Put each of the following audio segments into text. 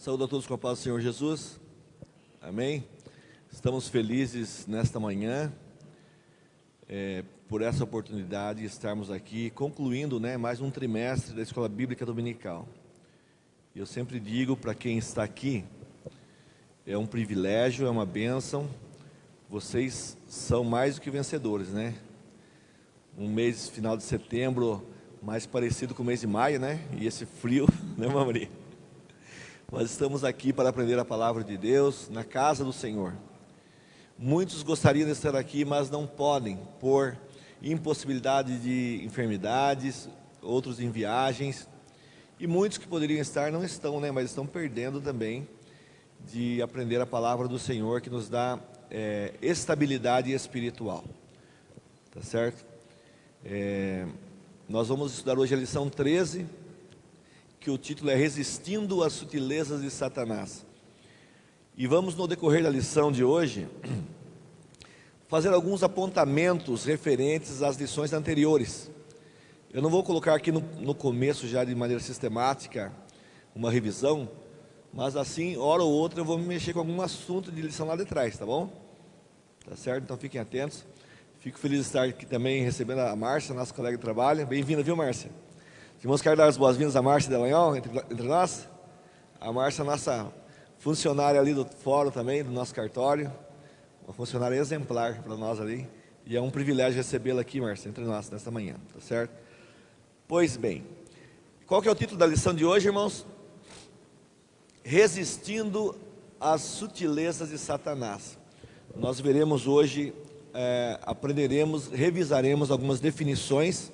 Saúde a todos com a paz do Senhor Jesus. Amém. Estamos felizes nesta manhã por essa oportunidade de estarmos aqui concluindo mais um trimestre da Escola Bíblica Dominical. Eu sempre digo para quem está aqui, é um privilégio, é uma bênção. Vocês são mais do que vencedores, né? Um mês, final de setembro, mais parecido com o mês de maio, né? E esse frio, né, Maria? Nós estamos aqui para aprender a palavra de Deus na casa do Senhor. Muitos gostariam de estar aqui, mas não podem, por impossibilidade de enfermidades, outros em viagens. E muitos que poderiam estar não estão, né? Mas estão perdendo também de aprender a palavra do Senhor, que nos dá estabilidade espiritual. Tá certo? Nós vamos estudar hoje a lição 13, que o título é Resistindo às Sutilezas de Satanás. E vamos, no decorrer da lição de hoje, fazer alguns apontamentos referentes às lições anteriores. Eu não vou colocar aqui no começo, já de maneira sistemática, uma revisão, mas assim, hora ou outra, eu vou me mexer com algum assunto de lição lá de trás, tá bom? Tá certo? Então fiquem atentos. Fico feliz de estar aqui também recebendo a Márcia, nossa colega de trabalho. Bem-vinda, viu, Márcia? Os irmãos querem dar as boas-vindas a Márcia Delanhol, entre nós. A Márcia é nossa funcionária ali do fórum também, do nosso cartório. Uma funcionária exemplar para nós ali. E é um privilégio recebê-la aqui, Márcia, entre nós, nesta manhã, tá certo? Pois bem, qual que é o título da lição de hoje, irmãos? Resistindo às sutilezas de Satanás. Nós veremos hoje, aprenderemos, revisaremos algumas definições,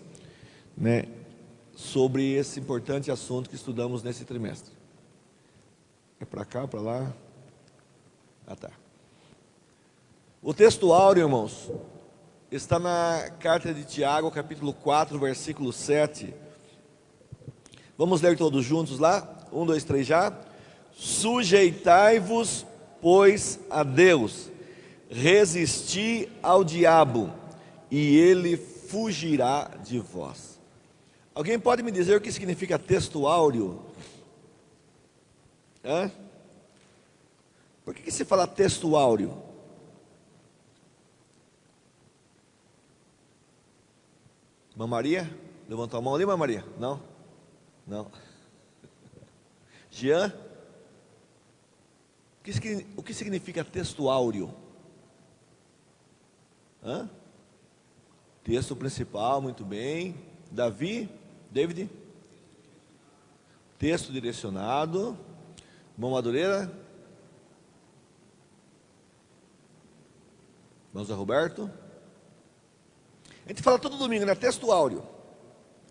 né, sobre esse importante assunto que estudamos nesse trimestre. É para cá, para lá? Ah, tá. O texto áureo, irmãos, está na carta de Tiago, capítulo 4, versículo 7. Vamos ler todos juntos lá? 1, 2, 3 já. Sujeitai-vos, pois, a Deus, resisti ao diabo, e ele fugirá de vós. Alguém pode me dizer o que significa texto áureo? Por que se fala texto áureo? Irmã Maria? Levantou a mão ali, irmã Maria? Não? Não. Jean? O que significa texto áureo? Texto principal, muito bem. David? Texto direcionado. Irmão Madureira? Irmão Zé Roberto? A gente fala todo domingo, né? Texto áureo.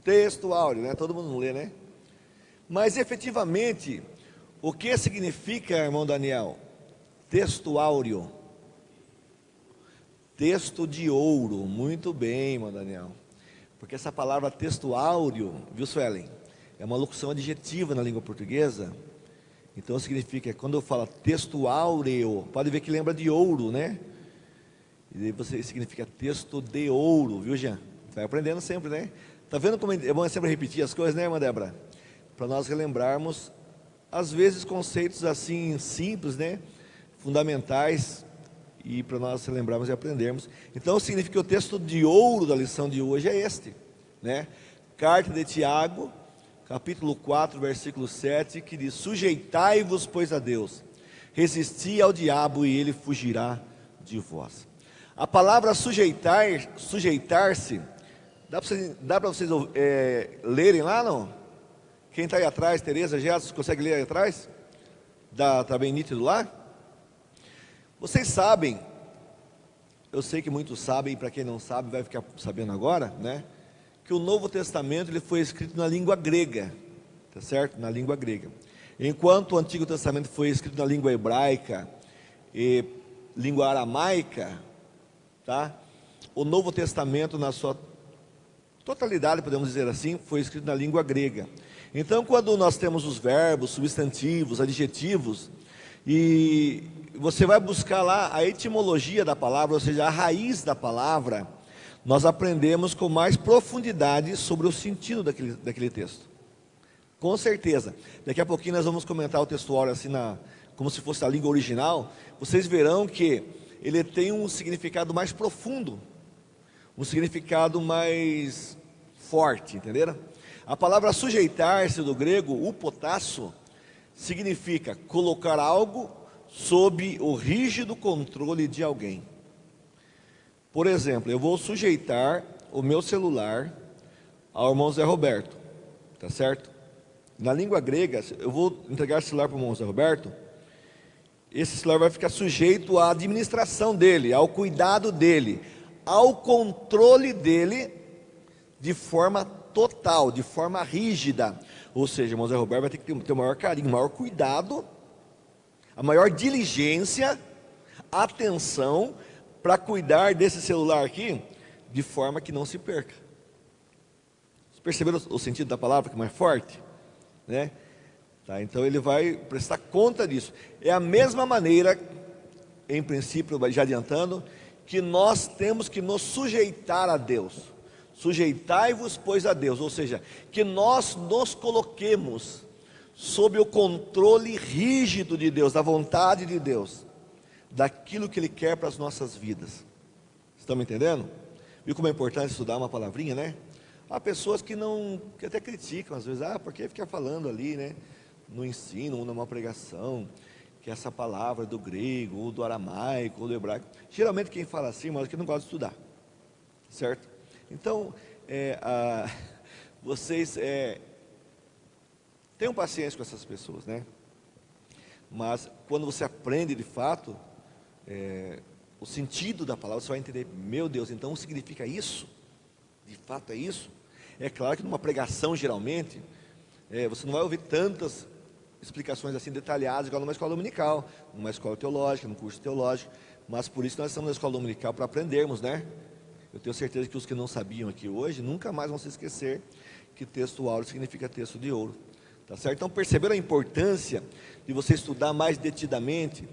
Texto áureo, né? Todo mundo não lê, né? Mas efetivamente, o que significa, irmão Daniel? Texto áureo. Texto de ouro. Muito bem, irmão Daniel. Porque essa palavra texto áureo, viu, Suelen? É uma locução adjetiva na língua portuguesa. Então significa, quando eu falo texto áureo, pode ver que lembra de ouro, né? E você significa texto de ouro, viu, Jean? Vai aprendendo sempre, né? Tá vendo como é bom sempre repetir as coisas, né, irmã Débora? Para nós relembrarmos, às vezes, conceitos assim simples, né? Fundamentais, e para nós lembrarmos e aprendermos. Então significa que o texto de ouro da lição de hoje é este, né? Carta de Tiago, capítulo 4, versículo 7, que diz: sujeitai-vos, pois, a Deus, resisti ao diabo e ele fugirá de vós. A palavra sujeitar-se, dá para vocês lerem lá, não? Quem está aí atrás, Tereza, Gerson, consegue ler aí atrás? Está bem nítido lá? Vocês sabem, eu sei que muitos sabem, para quem não sabe vai ficar sabendo agora, né? Que o Novo Testamento ele foi escrito na língua grega, tá certo? Na língua grega. Enquanto o Antigo Testamento foi escrito na língua hebraica e língua aramaica, tá? O Novo Testamento, na sua totalidade, podemos dizer assim, foi escrito na língua grega. Então, quando nós temos os verbos, substantivos, adjetivos, e você vai buscar lá a etimologia da palavra, ou seja, a raiz da palavra, nós aprendemos com mais profundidade sobre o sentido daquele texto. Com certeza. Daqui a pouquinho nós vamos comentar o textuário assim, como se fosse a língua original. Vocês verão que ele tem um significado mais profundo, um significado mais forte, entenderam? A palavra sujeitar-se do grego, upotasso, significa colocar algo sob o rígido controle de alguém. Por exemplo, eu vou sujeitar o meu celular ao irmão Zé Roberto, tá certo? Na língua grega, eu vou entregar o celular para o irmão Zé Roberto, esse celular vai ficar sujeito à administração dele, ao cuidado dele, ao controle dele, de forma total, de forma rígida. Ou seja, o irmão Zé Roberto vai ter que ter o maior carinho, o maior cuidado, a maior diligência, atenção, para cuidar desse celular aqui, de forma que não se perca. Vocês perceberam o sentido da palavra, que é mais forte? Né? Tá, então ele vai prestar conta disso. É a mesma maneira, em princípio, já adiantando, que nós temos que nos sujeitar a Deus. Sujeitai-vos, pois, a Deus. Ou seja, que nós nos coloquemos sob o controle rígido de Deus, da vontade de Deus, daquilo que Ele quer para as nossas vidas. Estão me entendendo? Viu como é importante estudar uma palavrinha, né? Há pessoas que até criticam, às vezes, por que ficar falando ali, né? No ensino, ou numa pregação, que essa palavra do grego, ou do aramaico, ou do hebraico. Geralmente quem fala assim, mas que não gosta de estudar, certo? Então, vocês tenham paciência com essas pessoas, né? Mas quando você aprende de fato o sentido da palavra, você vai entender, meu Deus, então significa isso? De fato é isso? É claro que numa pregação, geralmente, você não vai ouvir tantas explicações assim detalhadas, igual numa escola dominical, numa escola teológica, num curso teológico, mas por isso nós estamos na escola dominical, para aprendermos, né? Eu tenho certeza que os que não sabiam aqui hoje, nunca mais vão se esquecer que texto áureo significa texto de ouro, tá certo? Então perceberam a importância de você estudar mais detidamente,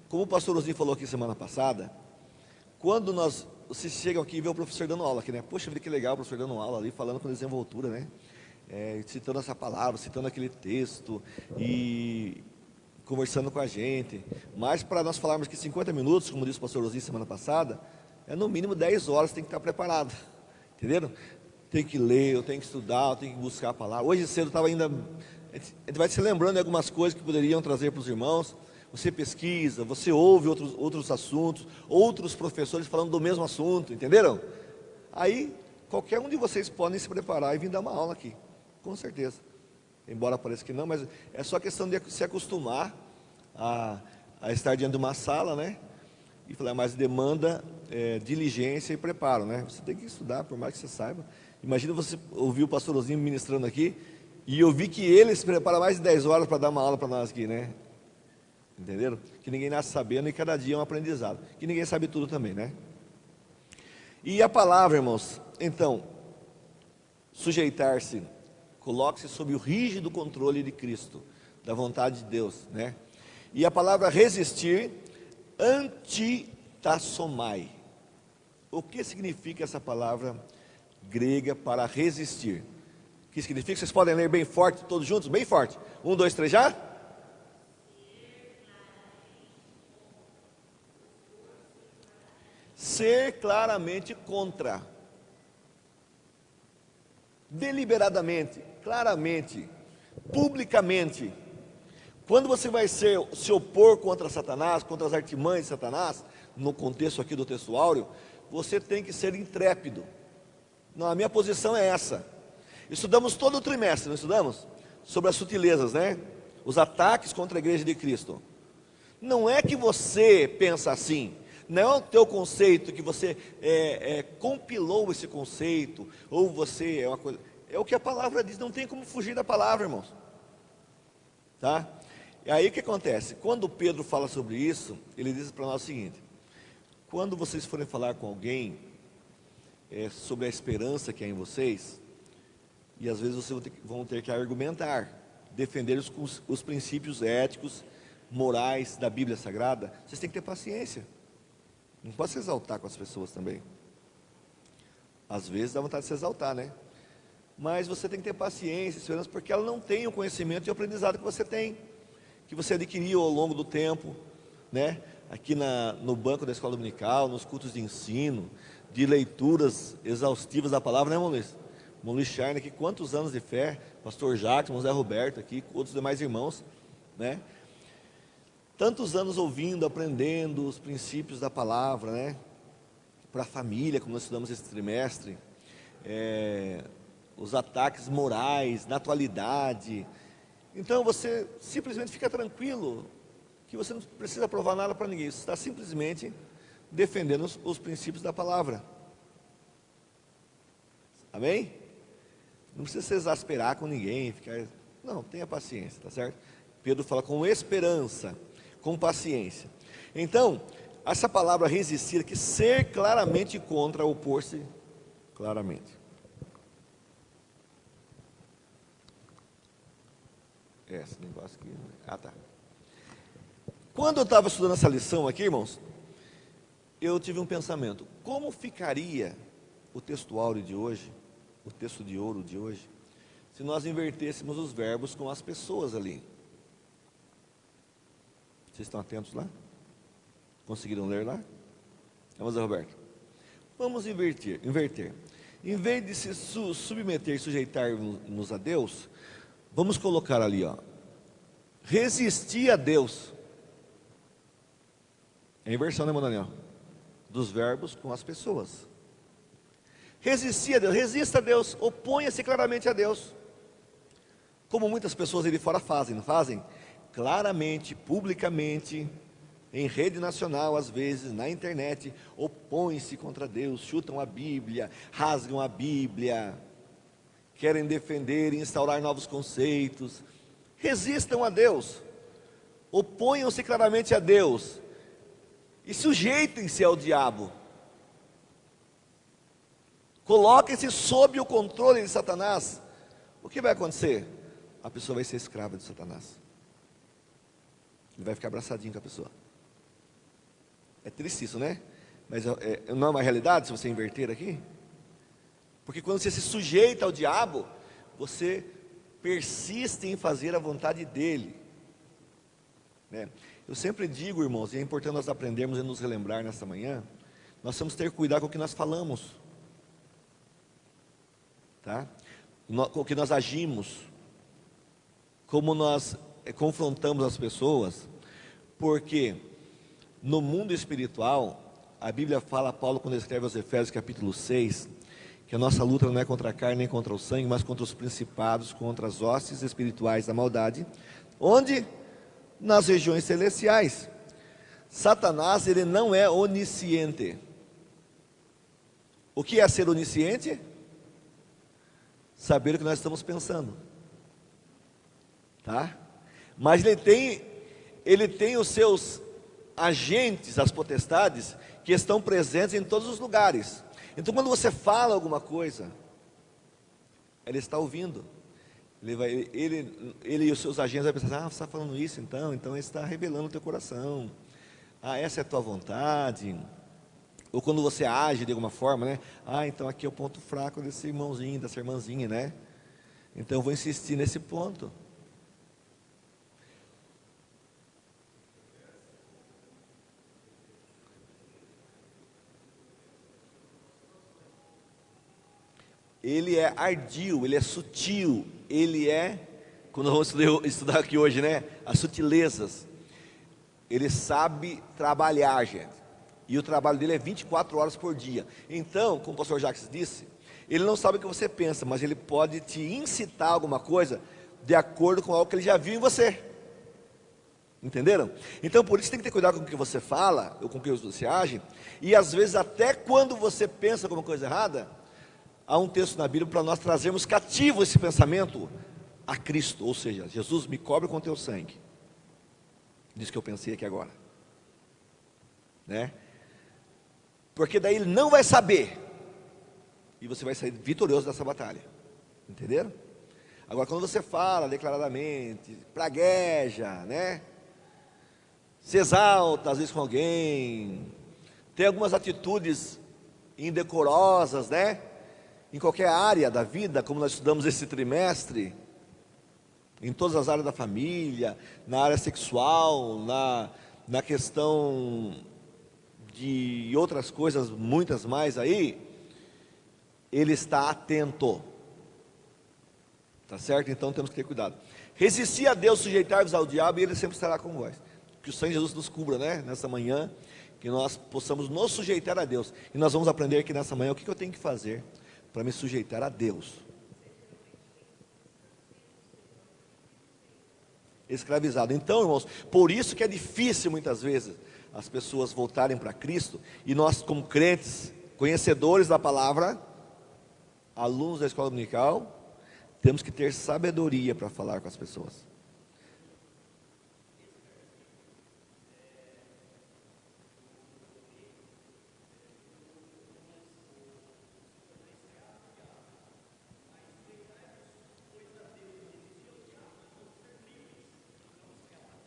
como o pastor Ozinho falou aqui semana passada, quando vocês chegam aqui e vê o professor dando aula aqui, né? Poxa vida, que legal o professor dando aula ali, falando com desenvoltura, né? Citando essa palavra, citando aquele texto e conversando com a gente. Mas para nós falarmos que 50 minutos, como disse o pastor Ozinho semana passada, no mínimo 10 horas tem que estar preparado, entenderam? Tem que ler, eu tenho que estudar, eu tenho que buscar a palavra. Hoje cedo estava ainda, a gente vai se lembrando de algumas coisas que poderiam trazer para os irmãos. Você pesquisa, você ouve outros assuntos, outros professores falando do mesmo assunto, entenderam? Aí, qualquer um de vocês podem se preparar e vir dar uma aula aqui, com certeza. Embora pareça que não, mas é só questão de se acostumar a estar diante de uma sala, né? E falar, mas demanda diligência e preparo, né? Você tem que estudar, por mais que você saiba. Imagina você ouvir o pastor Ozinho ministrando aqui, e eu vi que ele se prepara mais de 10 horas para dar uma aula para nós aqui, né? Entenderam? Que ninguém nasce sabendo e cada dia é um aprendizado. Que ninguém sabe tudo também, né? E a palavra, irmãos, então, sujeitar-se, coloque-se sob o rígido controle de Cristo, da vontade de Deus, né? E a palavra resistir, antitassomai. O que significa essa palavra grega para resistir? O que significa? Vocês podem ler bem forte, todos juntos, bem forte. 1, 2, 3, já? Ser claramente contra, deliberadamente, claramente, publicamente. Quando você vai se opor contra Satanás, contra as artimanhas de Satanás, no contexto aqui do texto áureo, você tem que ser intrépido. Não, a minha posição é essa. Estudamos todo o trimestre, não estudamos? Sobre as sutilezas, né? Os ataques contra a igreja de Cristo. Não é que você pensa assim, não é o teu conceito, que você compilou esse conceito, ou você é uma coisa. É o que a palavra diz, não tem como fugir da palavra, irmãos. Tá? E aí o que acontece? Quando Pedro fala sobre isso, ele diz para nós o seguinte: quando vocês forem falar com alguém sobre a esperança que há em vocês, e às vezes vocês vão ter que argumentar, defender os princípios éticos, morais da Bíblia Sagrada, vocês têm que ter paciência. Não pode se exaltar com as pessoas também. Às vezes dá vontade de se exaltar, né? mas você tem que ter paciência, esperança, porque ela não tem o conhecimento e o aprendizado que você tem, que você adquiriu ao longo do tempo, né? Aqui no banco da escola dominical, nos cultos de ensino, de leituras exaustivas da palavra, né, irmão Luiz? Irmão Luiz Charne aqui, quantos anos de fé, pastor Jacques, irmão Zé Roberto aqui, outros demais irmãos, né? Tantos anos ouvindo, aprendendo os princípios da palavra, né? Para a família, como nós estudamos esse trimestre, os ataques morais, na atualidade. Então você simplesmente fica tranquilo, que você não precisa provar nada para ninguém, você está simplesmente defendendo os princípios da palavra. Amém? Não precisa se exasperar com ninguém, não, tenha paciência, tá certo? Pedro fala com esperança, com paciência. Então, essa palavra resistir aqui, ser claramente contra, opor-se claramente. Esse negócio aqui. Tá. Quando eu estava estudando essa lição aqui, irmãos, eu tive um pensamento: como ficaria o texto áureo de hoje, o texto de ouro de hoje, se nós invertêssemos os verbos com as pessoas ali? Vocês estão atentos lá? Conseguiram ler lá? Vamos, Roberto. Vamos inverter. Em vez de se submeter e sujeitar-nos a Deus, vamos colocar ali, ó, resistir a Deus. É a inversão, né, irmão Daniel? Dos verbos com as pessoas. Resistir a Deus, resista a Deus, oponha-se claramente a Deus. Como muitas pessoas ali fora fazem, não fazem? Claramente, publicamente, em rede nacional, às vezes, na internet, opõem-se contra Deus, chutam a Bíblia, rasgam a Bíblia, querem defender e instaurar novos conceitos. Resistam a Deus, oponham-se claramente a Deus e sujeitem-se ao diabo. Coloquem-se sob o controle de Satanás. O que vai acontecer? A pessoa vai ser escrava de Satanás. Ele vai ficar abraçadinho com a pessoa. É triste isso, né? Mas não é uma realidade se você inverter aqui? Porque quando você se sujeita ao diabo, você persiste em fazer a vontade dele, né? Eu sempre digo, irmãos, e é importante nós aprendermos e nos relembrar nesta manhã, nós temos que ter cuidado com o que nós falamos, tá? Com o que nós agimos, como nós confrontamos as pessoas, porque no mundo espiritual, a Bíblia fala, Paulo quando escreve aos Efésios capítulo 6, que a nossa luta não é contra a carne nem contra o sangue, mas contra os principados, contra as hostes espirituais da maldade, onde? Nas regiões celestiais. Satanás, ele não é onisciente. O que é ser onisciente? Saber o que nós estamos pensando, tá? Mas ele tem os seus agentes, as potestades, que estão presentes em todos os lugares. Então quando você fala alguma coisa, ele está ouvindo. Ele e os seus agentes vão pensar: você está falando isso então ele está revelando o teu coração. Essa é a tua vontade. Ou quando você age de alguma forma, né? Então aqui é o ponto fraco desse irmãozinho, dessa irmãzinha, né? Então eu vou insistir nesse ponto. Ele é ardio, ele é sutil, ele é, quando vamos estudar aqui hoje, né? As sutilezas. Ele sabe trabalhar, gente. E o trabalho dele é 24 horas por dia. Então, como o pastor Jacques disse, ele não sabe o que você pensa, mas ele pode te incitar a alguma coisa de acordo com algo que ele já viu em você. Entenderam? Então, por isso tem que ter cuidado com o que você fala, ou com o que você age. E às vezes, até quando você pensa alguma coisa errada, há um texto na Bíblia para nós trazermos cativo esse pensamento a Cristo. Ou seja, Jesus, me cobre com teu sangue. Diz que eu pensei aqui agora, né? Porque daí ele não vai saber, e você vai sair vitorioso dessa batalha. Entenderam? Agora quando você fala declaradamente, pragueja, né? Se exalta às vezes com alguém, tem algumas atitudes indecorosas, né? em qualquer área da vida, como nós estudamos esse trimestre, em todas as áreas da família, na área sexual, na questão de outras coisas, muitas mais aí, Ele está atento. Tá certo? Então temos que ter cuidado. Resistir a Deus, sujeitar-vos ao diabo, e Ele sempre estará com vós. Que o Senhor Jesus nos cubra, né? Nessa manhã, que nós possamos nos sujeitar a Deus. E nós vamos aprender aqui nessa manhã o que eu tenho que fazer para me sujeitar a Deus. Escravizado. Então, irmãos, por isso que é difícil muitas vezes as pessoas voltarem para Cristo, e nós como crentes, conhecedores da palavra, alunos da escola dominical, temos que ter sabedoria para falar com as pessoas.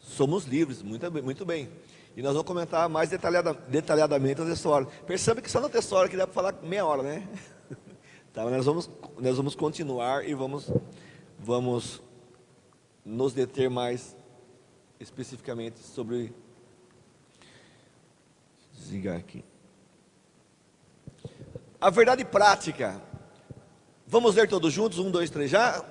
Somos livres, muito bem. E nós vamos comentar mais detalhadamente essa história. Percebe que só na história que dá para falar meia hora, né? Tá, nós vamos continuar e vamos nos deter mais especificamente sobre... Desligar aqui. A verdade prática. Vamos ler todos juntos? 1, 2, 3, já?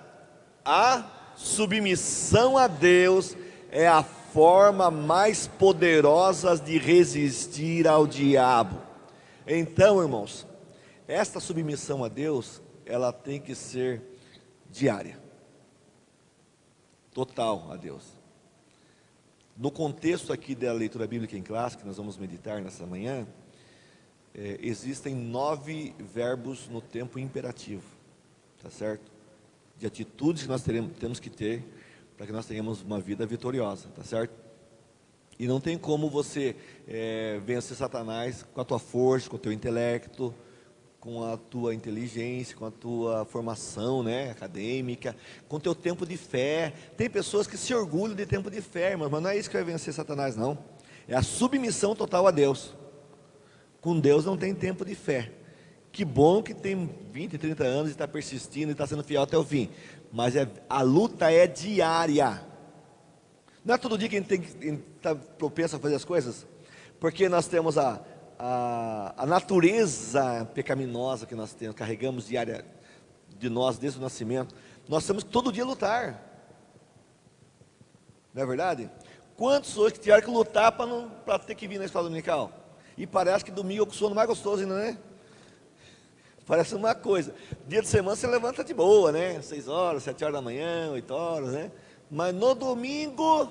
A submissão a Deus é a forma mais poderosa de resistir ao diabo. Então, irmãos, esta submissão a Deus, ela tem que ser diária, total a Deus. No contexto aqui da leitura bíblica em classe, que nós vamos meditar nessa manhã, existem 9 verbos no tempo imperativo, tá certo? De atitudes que nós temos que ter para que nós tenhamos uma vida vitoriosa, tá certo? E não tem como você vencer Satanás com a tua força, com o teu intelecto, com a tua inteligência, com a tua formação, né, acadêmica, com o teu tempo de fé. Tem pessoas que se orgulham de tempo de fé, irmãos, mas não é isso que vai vencer Satanás, não. É a submissão total a Deus. Com Deus não tem tempo de fé. Que bom que tem 20, 30 anos e está persistindo e está sendo fiel até o fim. Mas a luta é diária. Não é todo dia que a gente tem que estar propenso a fazer as coisas? Porque nós temos a natureza pecaminosa que nós temos, carregamos diária de nós desde o nascimento. Nós temos que todo dia lutar. Não é verdade? Quantos hoje que tiveram que lutar para ter que vir na escola dominical? E parece que domingo é o sono mais gostoso ainda, né? Parece uma coisa. Dia de semana você levanta de boa, né? 6 horas, 7 horas da manhã, 8 horas, né? Mas no domingo,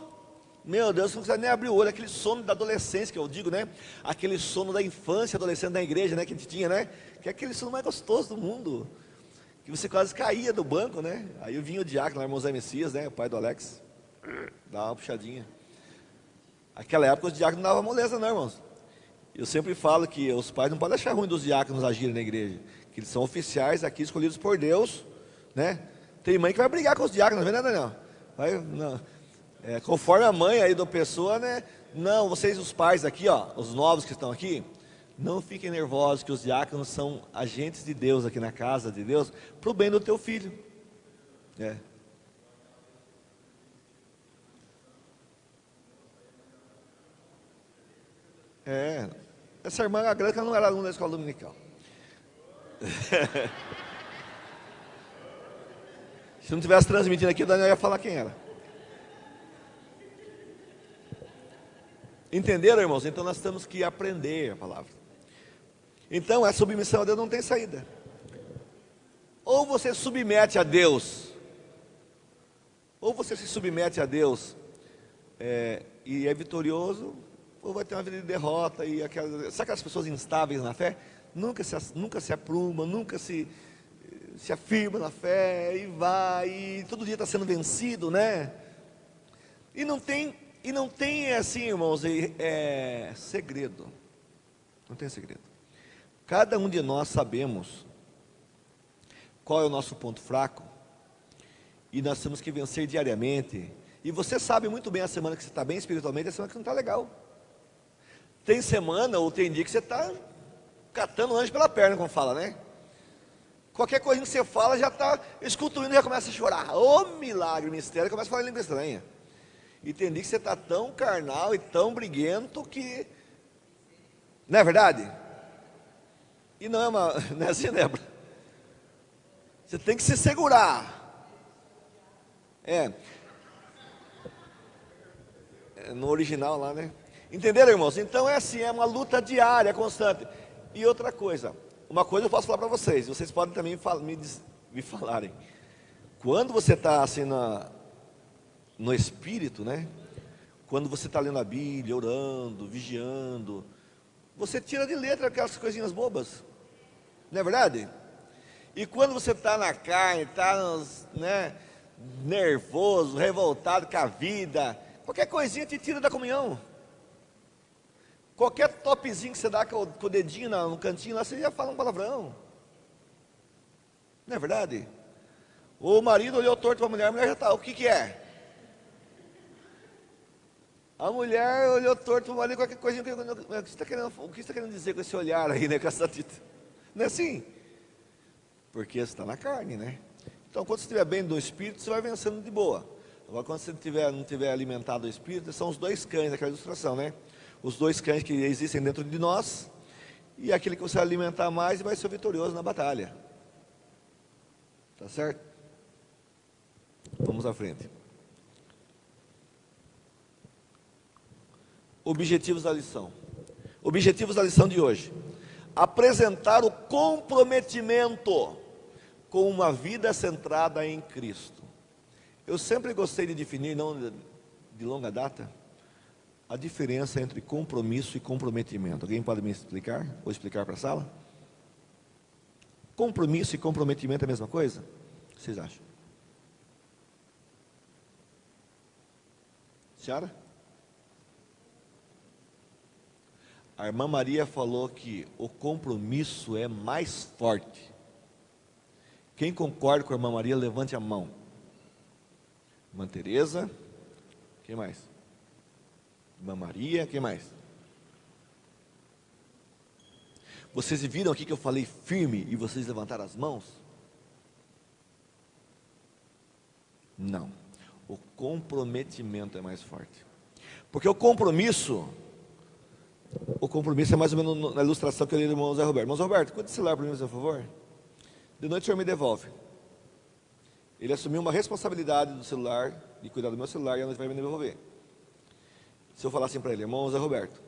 meu Deus, você não precisa nem abrir o olho. Aquele sono da adolescência, que eu digo, né? Aquele sono da infância, adolescente da igreja, né? Que a gente tinha, né? Que é aquele sono mais gostoso do mundo. Que você quase caía do banco, né? Aí vinha o diácono, o irmão Zé Messias, né? O pai do Alex. Dava uma puxadinha. Naquela época os diáconos não davam moleza, não, irmãos. Eu sempre falo que os pais não podem achar ruim dos diáconos agirem na igreja. Que eles são oficiais aqui, escolhidos por Deus, né? Tem mãe que vai brigar com os diáconos, não é, né, Daniel? Não. Conforme a mãe aí da pessoa, né? Não, vocês os pais aqui, ó, os novos que estão aqui, não fiquem nervosos, que os diáconos são agentes de Deus aqui na casa de Deus, para o bem do teu filho. Essa irmã, a grande, ela não era aluna da escola dominical. Se não tivesse transmitindo aqui, o Daniel ia falar quem era. Entenderam, irmãos? Então nós temos que aprender a palavra. Então a submissão a Deus não tem saída. Ou você submete a Deus, ou você se submete a Deus e é vitorioso, ou vai ter uma vida de derrota. Sabe aquelas pessoas instáveis na fé? Nunca se apruma, nunca se afirma na fé, e vai, e todo dia está sendo vencido, né? E não tem assim, irmãos, segredo. Não tem segredo. Cada um de nós sabemos qual é o nosso ponto fraco, e nós temos que vencer diariamente. E você sabe muito bem a semana que você está bem espiritualmente, e a semana que não está legal. Tem semana ou tem dia que você está catando o anjo pela perna, como fala, né? Qualquer coisa que você fala, já está escutando e já começa a chorar. Ô milagre, mistério, começa a falar em língua estranha. Entendi que você está tão carnal e tão briguento que... Não é verdade? E não é uma... Não é assim, Débora? Você tem que se segurar. No original lá, né? Entenderam, irmãos? Então é assim, é uma luta diária, constante. E outra coisa, uma coisa eu posso falar para vocês, vocês podem também me falarem. Quando você está assim no espírito, né? Quando você está lendo a Bíblia, orando, vigiando, você tira de letra aquelas coisinhas bobas. Não é verdade? E quando você está na carne, está, né, nervoso, revoltado com a vida, qualquer coisinha te tira da comunhão. Qualquer topzinho que você dá com o dedinho no cantinho lá, você já fala um palavrão. Não é verdade? O marido olhou torto para a mulher já está, o que que é? A mulher olhou torto para o marido, qualquer coisinha, o que você está querendo dizer com esse olhar aí, né, com essa tita? Não é assim? Porque você está na carne, né? Então, quando você estiver bem do espírito, você vai vencendo de boa. Agora, quando você não estiver alimentado do espírito, são os dois cães daquela ilustração, né? Os dois cães que existem dentro de nós, e aquele que você vai alimentar mais e vai ser vitorioso na batalha. Tá certo? Vamos à frente. Objetivos da lição. Objetivos da lição de hoje: apresentar o comprometimento com uma vida centrada em Cristo. Eu sempre gostei de definir, não de longa data, a diferença entre compromisso e comprometimento. Alguém pode me explicar? Ou explicar para a sala? Compromisso e comprometimento é a mesma coisa? O que vocês acham? Senhora? A irmã Maria falou que o compromisso é mais forte. Quem concorda com a irmã Maria, levante a mão. Irmã Tereza. Quem mais? Irmã Maria, quem mais? Vocês viram aqui que eu falei firme e vocês levantaram as mãos? Não. O comprometimento é mais forte. Porque o compromisso é mais ou menos na ilustração que eu li do irmão Zé Roberto. Irmão Zé Roberto, cuide do celular para mim, por favor. De noite o senhor me devolve. Ele assumiu uma responsabilidade do celular, de cuidar do meu celular, e a noite vai me devolver. Se eu falar assim para ele: irmão Zé Roberto,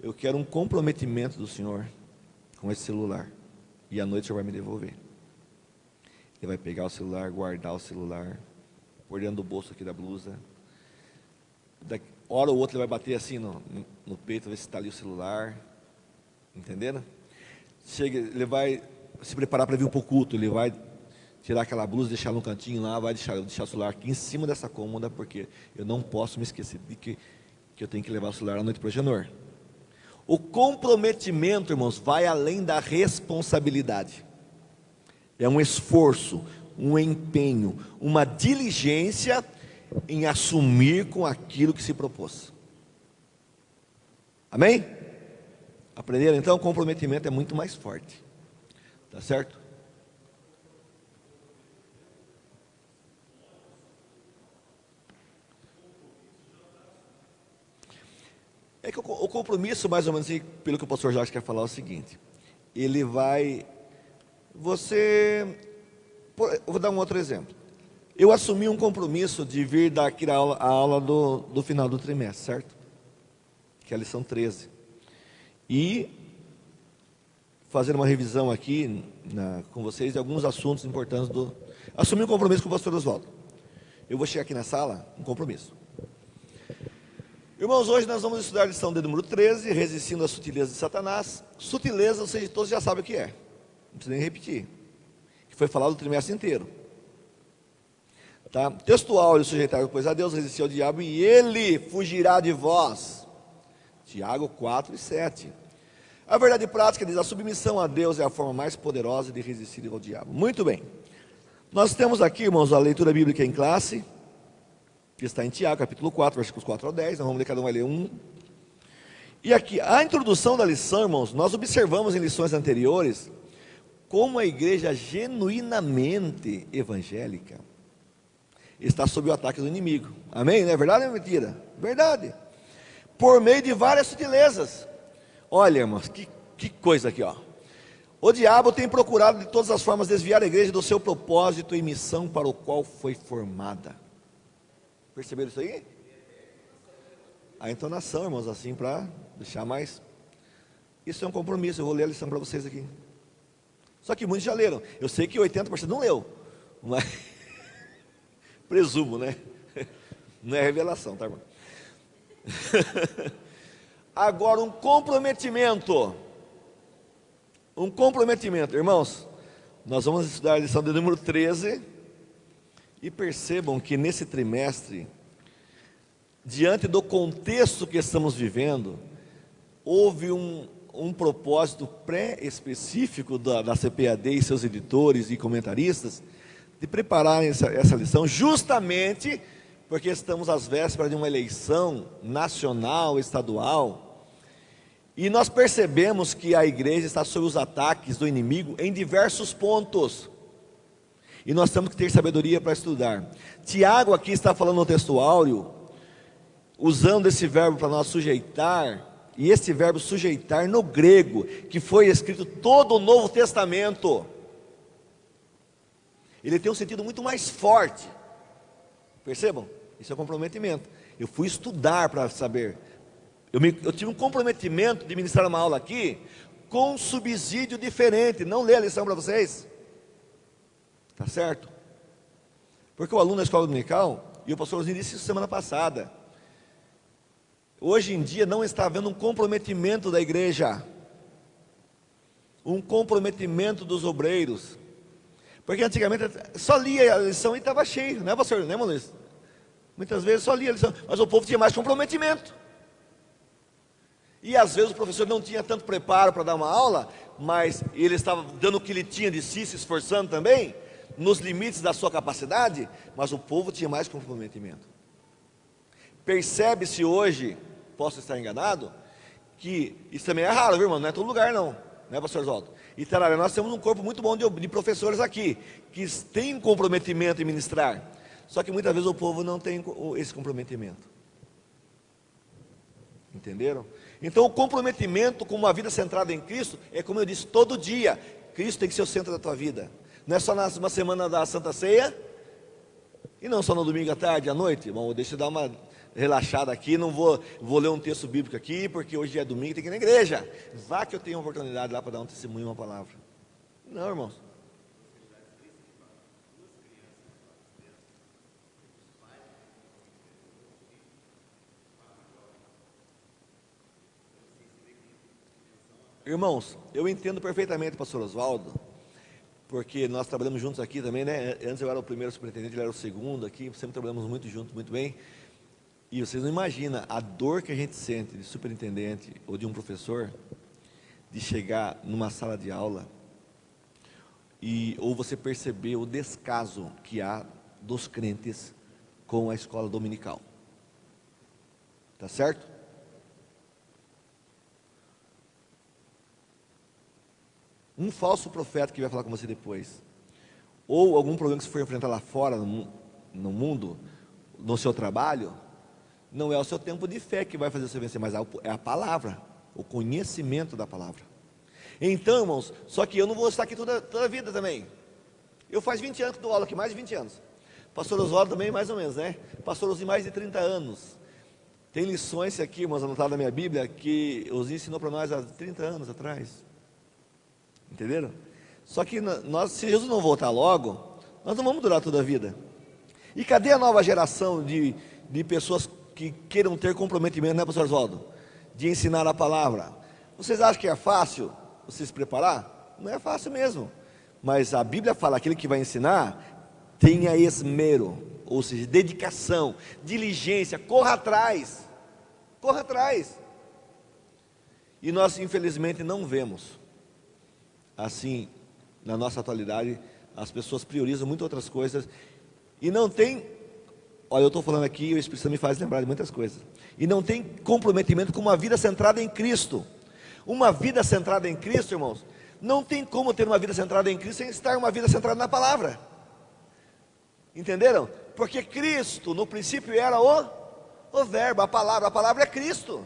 eu quero um comprometimento do senhor com esse celular, e à noite o senhor vai me devolver. Ele vai pegar o celular, guardar o celular, pôr dentro do bolso aqui da blusa. Hora ou outra ele vai bater assim no peito, ver se está ali o celular. Entenderam? Ele vai se preparar para vir para o culto, ele vai tirar aquela blusa, deixar no cantinho lá, vai deixar o celular aqui em cima dessa cômoda, porque eu não posso me esquecer de que eu tenho que levar o celular à noite para o Genor. O comprometimento, irmãos, vai além da responsabilidade. É um esforço, um empenho, uma diligência em assumir com aquilo que se propôs. Amém? Aprenderam? Então, o comprometimento é muito mais forte. Tá certo? É que o compromisso, mais ou menos, pelo que o pastor Jacques quer falar, é o seguinte: ele vai... Eu vou dar um outro exemplo. Eu assumi um compromisso de vir dar aqui a aula do final do trimestre, certo? Que é a lição 13. E fazer uma revisão aqui com vocês de alguns assuntos importantes Assumi um compromisso com o pastor Oswaldo. Eu vou chegar aqui na sala, um compromisso. Irmãos, hoje nós vamos estudar a lição de número 13, resistindo às sutilezas de Satanás. Sutileza, vocês todos já sabem o que é. Não precisa nem repetir. Que foi falado o trimestre inteiro. Tá? Textual, ele sujeitar pois a Deus, resistir ao diabo e ele fugirá de vós. Tiago 4 e 7. A verdade prática diz: a submissão a Deus é a forma mais poderosa de resistir ao diabo. Muito bem. Nós temos aqui, irmãos, a leitura bíblica em classe, que está em Tiago, capítulo 4, versículos 4 ao 10. Nós vamos ler, cada um vai ler um. E aqui, a introdução da lição, irmãos, nós observamos em lições anteriores como a igreja genuinamente evangélica está sob o ataque do inimigo. Amém? Não é verdade ou é mentira? Verdade. Por meio de várias sutilezas. Olha, irmãos, que coisa aqui, ó. O diabo tem procurado de todas as formas desviar a igreja do seu propósito e missão para o qual foi formada. Perceberam isso aí? A entonação, irmãos, assim para deixar mais. Isso é um compromisso, eu vou ler a lição para vocês aqui. Só que muitos já leram. Eu sei que 80% não leu, mas presumo, né? Não é revelação, tá, irmão? Agora, um comprometimento. Irmãos, nós vamos estudar a lição de número 13. E percebam que nesse trimestre, diante do contexto que estamos vivendo, houve um propósito pré-específico da CPAD e seus editores e comentaristas, de prepararem essa lição, justamente porque estamos às vésperas de uma eleição nacional, estadual, e nós percebemos que a igreja está sob os ataques do inimigo em diversos pontos, e nós temos que ter sabedoria para estudar. Tiago aqui está falando no texto áureo, usando esse verbo para nós sujeitar, e esse verbo sujeitar no grego, que foi escrito todo o Novo Testamento, ele tem um sentido muito mais forte. Percebam? Isso é um comprometimento. Eu fui estudar para saber. Eu tive um comprometimento de ministrar uma aula aqui com um subsídio diferente. Não ler a lição para vocês. Tá certo? Porque o aluno da escola dominical, e o pastor Osni disse isso semana passada, hoje em dia não está havendo um comprometimento da igreja, um comprometimento dos obreiros, porque antigamente só lia a lição e estava cheio, né, pastor? Né, Luiz? Muitas vezes só lia a lição, mas o povo tinha mais comprometimento, e às vezes o professor não tinha tanto preparo para dar uma aula, mas ele estava dando o que ele tinha de si, se esforçando também, nos limites da sua capacidade, mas o povo tinha mais comprometimento. Percebe-se hoje, posso estar enganado, que isso também é raro, viu, irmão? Não é todo lugar não, né, pastor Oswaldo? E Tararé, nós temos um corpo muito bom de professores aqui, que têm um comprometimento em ministrar, só que muitas vezes o povo não tem esse comprometimento. Entenderam? Então o comprometimento com uma vida centrada em Cristo, é como eu disse, todo dia, Cristo tem que ser o centro da tua vida. Não é só na semana da Santa Ceia, e não só no domingo à tarde, à noite. Bom, deixa eu dar uma relaxada aqui, não vou ler um texto bíblico aqui, porque hoje é domingo, tem que ir na igreja. Vá que eu tenho uma oportunidade lá para dar um testemunho, uma palavra. Não, irmãos. Irmãos, eu entendo perfeitamente o pastor Oswaldo, porque nós trabalhamos juntos aqui também, né? Antes eu era o primeiro superintendente, ele era o segundo aqui, sempre trabalhamos muito juntos, muito bem. E vocês não imaginam a dor que a gente sente de superintendente ou de um professor, de chegar numa sala de aula, ou você perceber o descaso que há dos crentes com a escola dominical. Tá certo? Um falso profeta que vai falar com você depois, ou algum problema que você for enfrentar lá fora, no mundo, no seu trabalho, não é o seu tempo de fé que vai fazer você vencer, mas é a palavra, o conhecimento da palavra. Então, irmãos, só que eu não vou estar aqui toda a vida também. Eu faz 20 anos que dou aula aqui, mais de 20 anos. Pastor Oswaldo também, mais ou menos, né? Pastor Osni, mais de 30 anos. Tem lições aqui, irmãos, anotadas na minha Bíblia, que Osni ensinou para nós há 30 anos atrás. Entenderam? Só que se Jesus não voltar logo, nós não vamos durar toda a vida. E cadê a nova geração de pessoas que queiram ter comprometimento, né, pastor Oswaldo? De ensinar a palavra. Vocês acham que é fácil você se preparar? Não é fácil mesmo. Mas a Bíblia fala, aquele que vai ensinar, tenha esmero, ou seja, dedicação, diligência, corra atrás. Corra atrás. E nós, infelizmente, não vemos. Assim, na nossa atualidade, as pessoas priorizam muito outras coisas e não tem, olha, eu estou falando aqui e o Espírito Santo me faz lembrar de muitas coisas, e não tem comprometimento com uma vida centrada em Cristo. Uma vida centrada em Cristo, irmãos, Não tem como ter uma vida centrada em Cristo sem estar uma vida centrada na palavra. Entenderam? Porque Cristo, no princípio, era o verbo, a palavra é Cristo.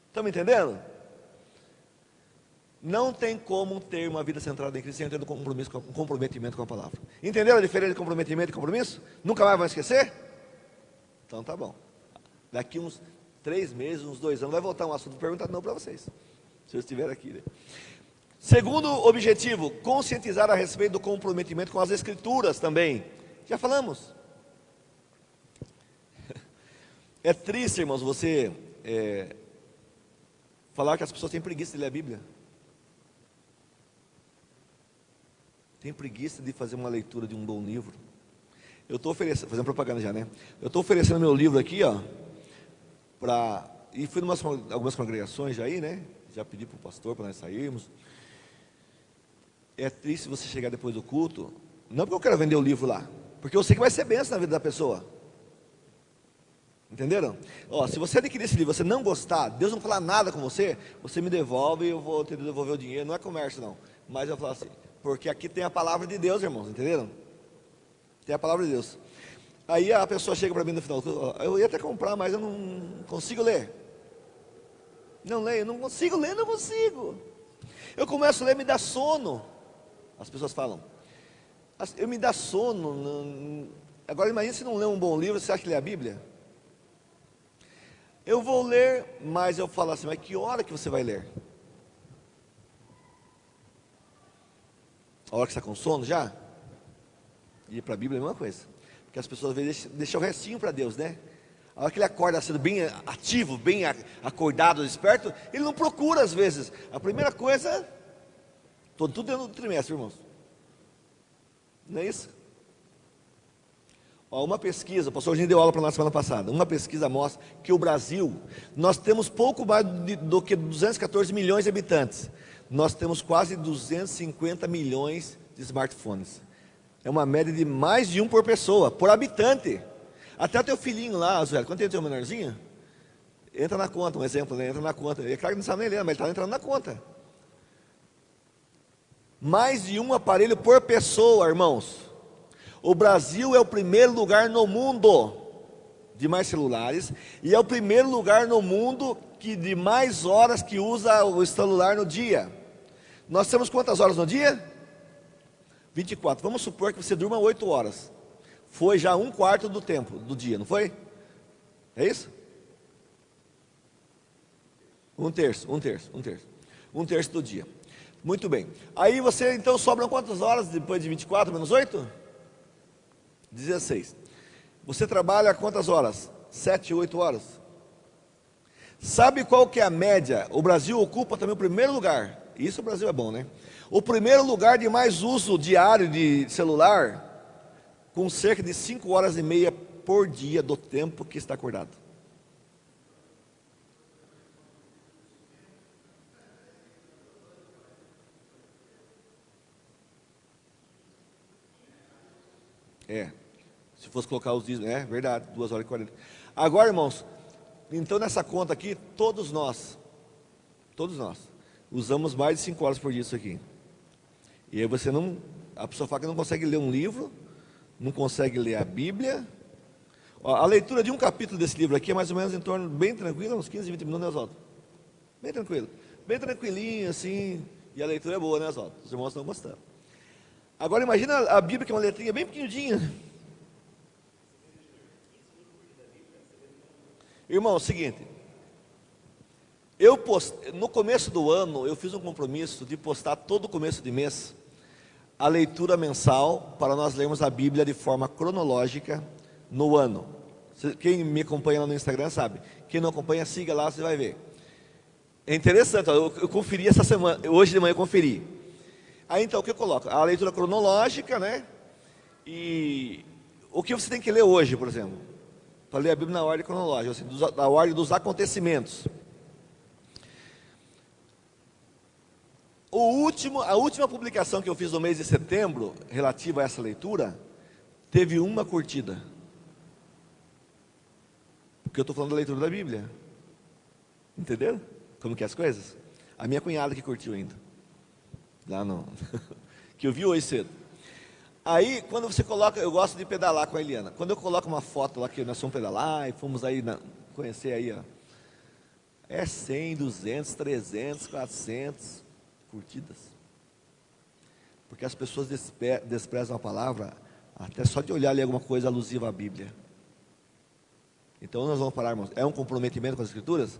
Estão me entendendo? Não tem como ter uma vida centrada em Cristo sem ter um comprometimento com a palavra. Entenderam a diferença de comprometimento e compromisso? Nunca mais vão esquecer? Então tá bom. Daqui uns 3 meses, uns 2 anos, vai voltar um assunto perguntado não para vocês. Se eu estiver aqui, né? Segundo objetivo, conscientizar a respeito do comprometimento com as Escrituras também. Já falamos. É triste, irmãos, você falar que as pessoas têm preguiça de ler a Bíblia. Tem preguiça de fazer uma leitura de um bom livro. Eu estou oferecendo, fazendo propaganda já, né? Eu estou oferecendo meu livro aqui, ó, e fui em algumas congregações já aí, né? Já pedi para o pastor para nós sairmos. É triste você chegar depois do culto, não porque eu quero vender o livro lá, porque eu sei que vai ser bênção na vida da pessoa. Entenderam? Ó, se você adquirir esse livro, você não gostar, Deus não falar nada com você, você me devolve e eu vou ter que devolver o dinheiro. Não é comércio não, mas eu falo assim, porque aqui tem a palavra de Deus, irmãos, entenderam? Tem a palavra de Deus. Aí a pessoa chega para mim no final, eu ia até comprar, mas eu não consigo ler. Não leio, não consigo ler, não consigo. Eu começo a ler, me dá sono. As pessoas falam, eu me dá sono. Agora imagine se não lê um bom livro, você acha que lê a Bíblia? Eu vou ler, mas eu falo assim, mas que hora que você vai ler? A hora que você está com sono já? E para a Bíblia é a mesma coisa. Porque as pessoas às vezes deixam o restinho para Deus, né? A hora que ele acorda sendo bem ativo, bem acordado, esperto, ele não procura às vezes. A primeira coisa, tudo dentro do trimestre, irmãos. Não é isso? Ó, uma pesquisa, o pastor Gini deu aula para nós semana passada. Uma pesquisa mostra que o Brasil, nós temos pouco mais do que 214 milhões de habitantes. Nós temos quase 250 milhões de smartphones. É uma média de mais de um por pessoa, por habitante. Até o teu filhinho lá, Zé, quando tem o teu menorzinho, entra na conta, um exemplo, né? Entra na conta. É claro que não sabe nem ler, mas ele está entrando na conta. Mais de um aparelho por pessoa, irmãos. O Brasil é o primeiro lugar no mundo de mais celulares e é o primeiro lugar no mundo de mais horas que usa o celular no dia. Nós temos quantas horas no dia? 24. Vamos supor que você durma 8 horas. Foi já 1/4 do tempo do dia, não foi? É isso? 1/3 do dia. Muito bem. Aí você, então, sobram quantas horas depois de 24 menos 8? 16. Você trabalha quantas horas? 7, 8 horas. Sabe qual que é a média? O Brasil ocupa também o primeiro lugar. Isso o Brasil é bom, né? O primeiro lugar de mais uso diário de celular, com cerca de 5h30 por dia do tempo que está acordado. Se fosse colocar os dias, é verdade, 2h40. Agora, irmãos, então nessa conta aqui, todos nós, usamos mais de 5 horas por dia isso aqui. E aí a pessoa fala que não consegue ler um livro, não consegue ler a Bíblia. Ó, a leitura de um capítulo desse livro aqui é mais ou menos em torno, bem tranquilo, uns 15, 20 minutos, né, Oswaldo? Bem tranquilo, bem tranquilinho assim, e a leitura é boa, né, Oswaldo? Os irmãos estão gostando. Agora imagina a Bíblia, que é uma letrinha bem pequenininha. Irmão, é o seguinte, no começo do ano, eu fiz um compromisso de postar todo começo de mês a leitura mensal para nós lermos a Bíblia de forma cronológica no ano. Quem me acompanha lá no Instagram sabe. Quem não acompanha, siga lá, você vai ver. É interessante, ó, eu conferi essa semana, hoje de manhã eu conferi. Aí então o que eu coloco? A leitura cronológica, né? E o que você tem que ler hoje, por exemplo? Para ler a Bíblia na ordem cronológica, assim, na ordem dos acontecimentos. A última publicação que eu fiz no mês de setembro, relativa a essa leitura, teve uma curtida. Porque eu estou falando da leitura da Bíblia. Entenderam? Como que é as coisas? A minha cunhada que curtiu ainda. Lá no... que eu vi hoje cedo. Aí, quando você coloca, eu gosto de pedalar com a Eliana. Quando eu coloco uma foto lá que nós fomos pedalar e fomos aí conhecer aí, ó. É 100, 200, 300, 400 curtidas. Porque as pessoas desprezam a palavra, até só de olhar ali alguma coisa alusiva à Bíblia. Então nós vamos parar, irmãos. É um comprometimento com as Escrituras?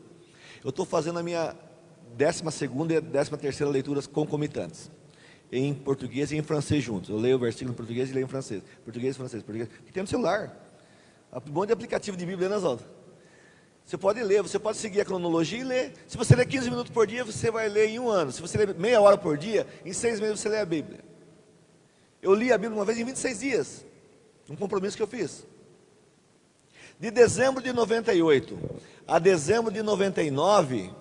Eu estou fazendo a minha 12ª e 13ª leituras concomitantes. Em português e em francês juntos. Eu leio o versículo em português e leio em francês. Português, francês, português. Que tem no celular. Um monte de aplicativo de Bíblia, né, Zolda? Você pode ler, você pode seguir a cronologia e ler. Se você ler 15 minutos por dia, você vai ler em um ano. Se você ler meia hora por dia, em 6 meses você lê a Bíblia. Eu li a Bíblia uma vez em 26 dias. Um compromisso que eu fiz. De dezembro de 98 a dezembro de 99,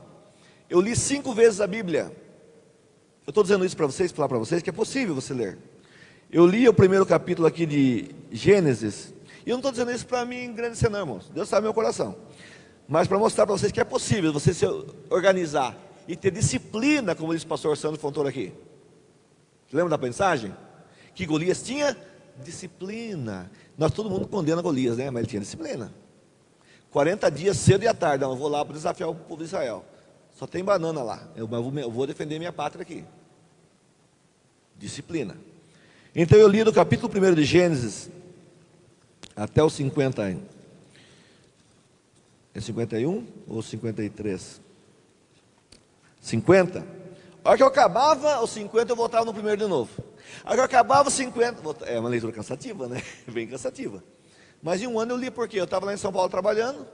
eu li 5 vezes a Bíblia. Eu estou dizendo isso para vocês, falar para vocês que é possível você ler. Eu li o primeiro capítulo aqui de Gênesis. E eu não estou dizendo isso para mim engrandecer, não, irmãos. Deus sabe meu coração. Mas para mostrar para vocês que é possível você se organizar e ter disciplina, como disse o pastor Sandro Fontoura aqui. Você lembra da mensagem? Que Golias tinha disciplina. Nós, todo mundo condena Golias, né? Mas ele tinha disciplina. 40 dias, cedo e à tarde. Não, eu vou lá para desafiar o povo de Israel. Só tem banana lá. Eu vou defender minha pátria aqui. Disciplina. Então eu li do capítulo 1 de Gênesis até o 50. É 51 ou 53? 50. A hora que eu acabava os 50, eu voltava no primeiro de novo. A hora que eu acabava os 50, é uma leitura cansativa, né? Bem cansativa. Mas em um ano eu li porque eu estava lá em São Paulo trabalhando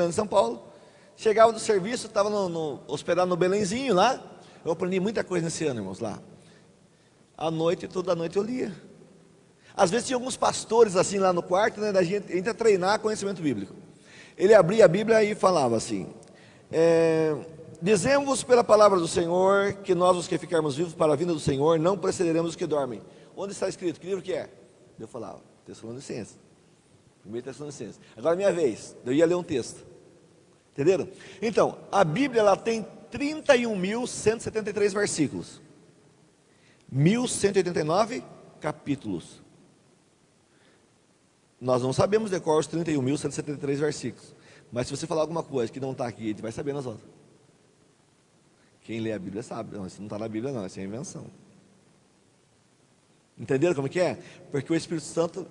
em São Paulo. Chegava do serviço, estava hospedado no Belenzinho lá. Eu aprendi muita coisa nesse ano, irmãos, lá. À noite, toda noite eu lia. Às vezes tinha alguns pastores assim lá no quarto, né? Da gente entra treinar conhecimento bíblico. Ele abria a Bíblia e falava assim: dizemos pela palavra do Senhor que nós, os que ficarmos vivos para a vinda do Senhor, não precederemos os que dormem. Onde está escrito? Que livro que é? Eu falava, Tessalonicenses. 1 Tessalonicenses. Agora é minha vez, eu ia ler um texto. Entenderam? Então, a Bíblia ela tem 31.173 versículos. 1.189 capítulos. Nós não sabemos decorar os 31.173 versículos. Mas se você falar alguma coisa que não está aqui, a gente vai saber nas outras. Quem lê a Bíblia sabe. Não, isso não está na Bíblia não, isso é invenção. Entenderam como que é? Porque o Espírito Santo,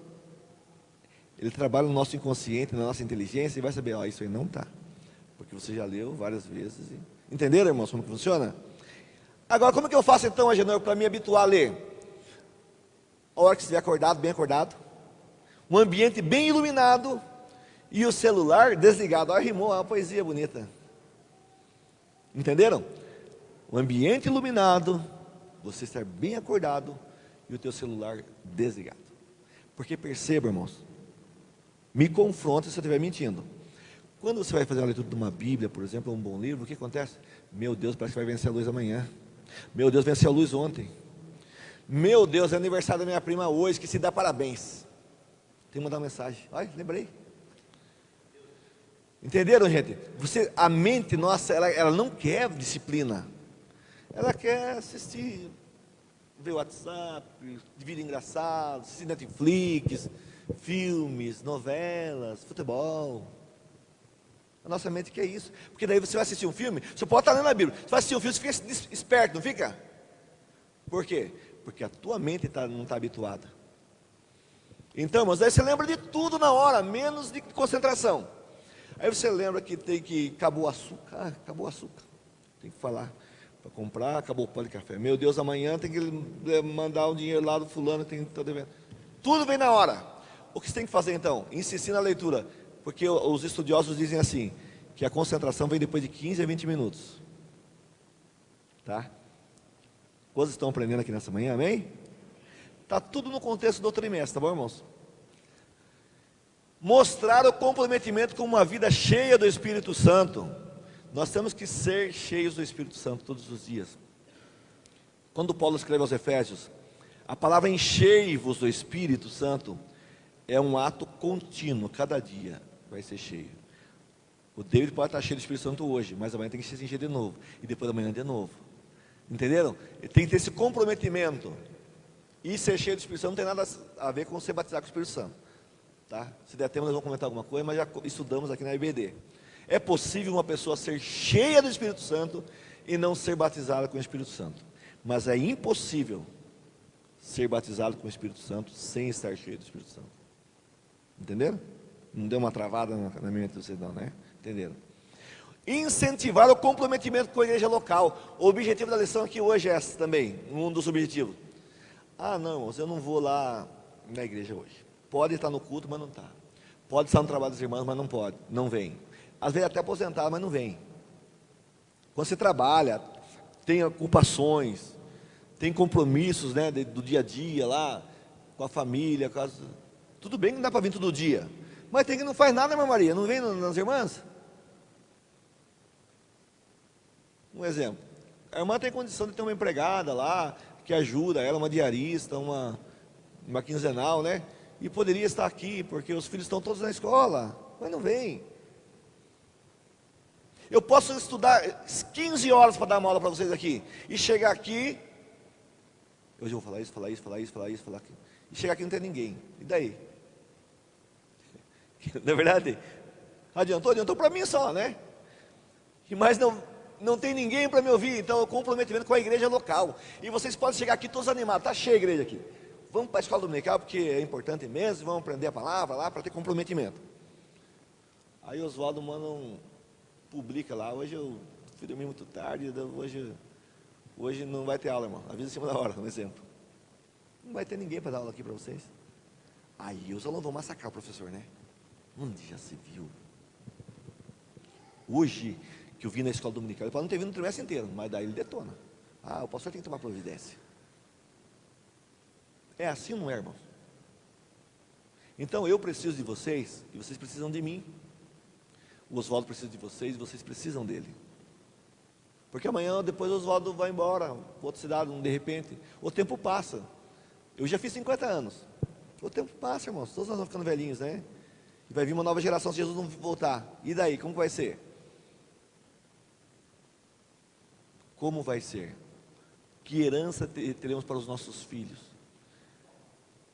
ele trabalha no nosso inconsciente, na nossa inteligência, e vai saber, ó, isso aí não está. Porque você já leu várias vezes. Entenderam, irmãos, como que funciona? Agora, como que eu faço então, Agenor, para me habituar a ler? A hora que estiver acordado, bem acordado, um ambiente bem iluminado e o celular desligado. Olha, rimou, uma poesia bonita. Entenderam? O ambiente iluminado, você estar bem acordado e o teu celular desligado. Porque perceba, irmãos, me confronta se eu estiver mentindo. Quando você vai fazer a leitura de uma Bíblia, por exemplo, um bom livro, o que acontece? Meu Deus, parece que vai vencer a luz amanhã. Meu Deus, venceu a luz ontem. Meu Deus, é aniversário da minha prima hoje, que se dá parabéns. Tem que mandar uma mensagem. Olha, lembrei. Entenderam, gente? A mente nossa, ela não quer disciplina. Ela quer assistir, ver o WhatsApp, vídeo engraçado, assistir Netflix, filmes, novelas, futebol. A nossa mente quer isso. Porque daí você vai assistir um filme, você pode estar lendo a Bíblia. Você vai assistir um filme, você fica esperto, não fica? Por quê? Porque a tua mente não está habituada. Então, mas aí você lembra de tudo na hora, menos de concentração. Aí você lembra que acabou o açúcar. Ah, acabou o açúcar. Tem que falar para comprar, acabou o pão de café. Meu Deus, amanhã tem que mandar o dinheiro lá do fulano, tem que estar devendo. Tudo vem na hora. O que você tem que fazer então? Insistir na leitura. Porque os estudiosos dizem assim, que a concentração vem depois de 15 a 20 minutos. Tá? Quantos estão aprendendo aqui nessa manhã, amém? Está tudo no contexto do trimestre, tá bom, irmãos? Mostrar o comprometimento com uma vida cheia do Espírito Santo. Nós temos que ser cheios do Espírito Santo todos os dias. Quando Paulo escreve aos Efésios, a palavra enchei-vos do Espírito Santo é um ato contínuo, cada dia vai ser cheio. O David pode estar cheio do Espírito Santo hoje, mas amanhã tem que se encher de novo. E depois da manhã de novo. Entenderam? Tem que ter esse comprometimento. E ser cheio do Espírito Santo não tem nada a ver com ser batizado com o Espírito Santo. Tá? Se der tempo, nós vamos comentar alguma coisa, mas já estudamos aqui na IBD. É possível uma pessoa ser cheia do Espírito Santo e não ser batizada com o Espírito Santo. Mas é impossível ser batizado com o Espírito Santo sem estar cheio do Espírito Santo. Entenderam? Não deu uma travada na minha mente de vocês não, né? Entenderam? Incentivar o comprometimento com a igreja local. O objetivo da lição aqui hoje é esse também, um dos objetivos. Ah, não, irmãos, eu não vou lá na igreja hoje. Pode estar no culto, mas não está. Pode estar no trabalho dos irmãos, mas não pode, não vem. Às vezes até aposentado, mas não vem. Quando você trabalha, tem ocupações, tem compromissos, né, do dia a dia lá, com a família, tudo bem que não dá para vir todo dia, mas tem que não faz nada, irmã Maria, não vem nas irmãs? Um exemplo, a irmã tem condição de ter uma empregada lá, que ajuda ela, uma diarista, uma quinzenal, né, e poderia estar aqui, porque os filhos estão todos na escola, mas não vem. Eu posso estudar 15 horas para dar uma aula para vocês aqui, e chegar aqui, hoje eu vou falar isso, falar aqui, e chegar aqui e não tem ninguém, e daí? Na verdade, adiantou para mim só, né? Mas não tem ninguém para me ouvir, então eu comprometimento com a igreja local, e vocês podem chegar aqui todos animados, está cheia a igreja aqui, vamos para a escola dominical, porque é importante mesmo, vamos aprender a palavra lá, para ter comprometimento. Aí Oswaldo manda publica lá, hoje eu fui dormir muito tarde, hoje não vai ter aula, irmão, avisa em cima da hora, um exemplo. Não vai ter ninguém para dar aula aqui para vocês. Aí os alunos vão massacrar o professor, né? Onde já se viu? Hoje, que eu vi na escola dominical, ele pode não ter vindo no trimestre inteiro, mas daí ele detona. Ah, o pastor tem que tomar providência. É assim ou não é, irmão? Então eu preciso de vocês, e vocês precisam de mim. O Oswaldo precisa de vocês, e vocês precisam dele. Porque amanhã, depois o Oswaldo vai embora, para outra cidade, de repente. O tempo passa. Eu já fiz 50 anos. O tempo passa, irmãos. Todos nós vamos ficando velhinhos, né? E vai vir uma nova geração se Jesus não voltar. E daí, como vai ser? Como vai ser? Que herança teremos para os nossos filhos?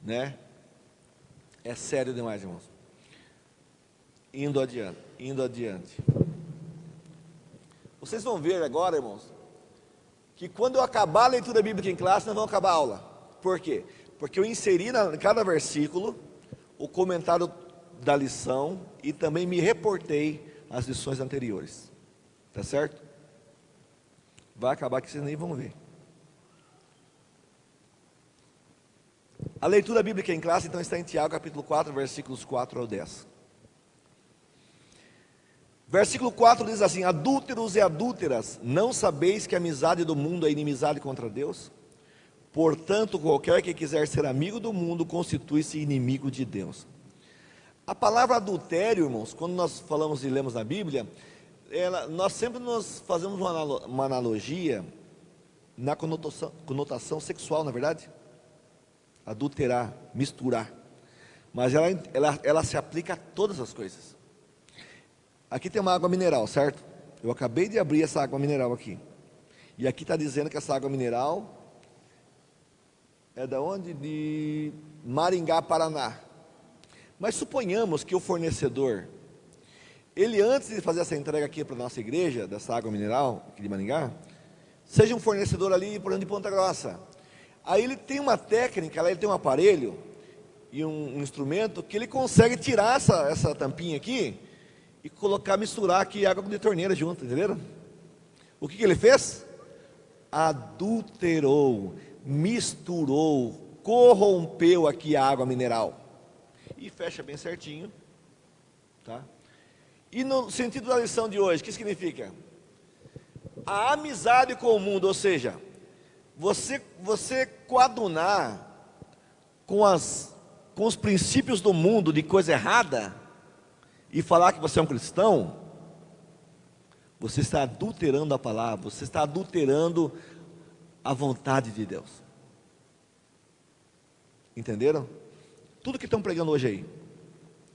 Né? É sério demais, irmãos. Indo adiante. Vocês vão ver agora, irmãos, que quando eu acabar a leitura bíblica em classe, nós vamos acabar a aula. Por quê? Porque eu inseri em cada versículo o comentário da lição e também me reportei às lições anteriores. Tá certo? Vai acabar que vocês nem vão ver. A leitura bíblica em classe, então, está em Tiago, capítulo 4, versículos 4 ao 10. Versículo 4 diz assim: adúlteros e adúlteras, não sabeis que a amizade do mundo é inimizade contra Deus? Portanto, qualquer que quiser ser amigo do mundo, constitui-se inimigo de Deus. A palavra adultério, irmãos, quando nós falamos e lemos na Bíblia, nós sempre fazemos uma analogia na conotação sexual, na verdade. Adulterar, misturar. Mas ela se aplica a todas as coisas. Aqui tem uma água mineral, certo? Eu acabei de abrir essa água mineral aqui. E aqui está dizendo que essa água mineral é da onde? De Maringá, Paraná. Mas suponhamos que o fornecedor, ele antes de fazer essa entrega aqui para a nossa igreja, dessa água mineral, aqui de Maringá, seja um fornecedor ali, por exemplo, de Ponta Grossa. Aí ele tem uma técnica, ele tem um aparelho e um instrumento que ele consegue tirar essa tampinha aqui e misturar aqui água de torneira junto, entenderam? O que ele fez? Adulterou, misturou, corrompeu aqui a água mineral. E fecha bem certinho, tá? E no sentido da lição de hoje, o que significa? A amizade com o mundo, ou seja, você coadunar com os princípios do mundo de coisa errada e falar que você é um cristão, você está adulterando a palavra, você está adulterando a vontade de Deus. Entenderam? Tudo que estão pregando hoje aí,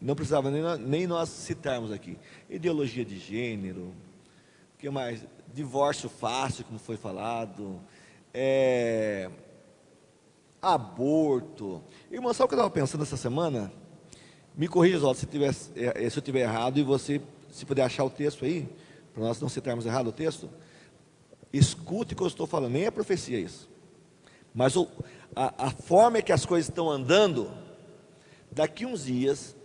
Não precisava nem nós citarmos aqui. Ideologia de gênero, o que mais? Divórcio fácil, como foi falado, aborto. Irmão, sabe o que eu estava pensando essa semana? Me corrija, Oswaldo, se eu estiver errado, e você, se puder achar o texto aí, para nós não citarmos errado o texto, escute o que eu estou falando, nem é profecia isso. Mas a forma que as coisas estão andando, daqui uns dias,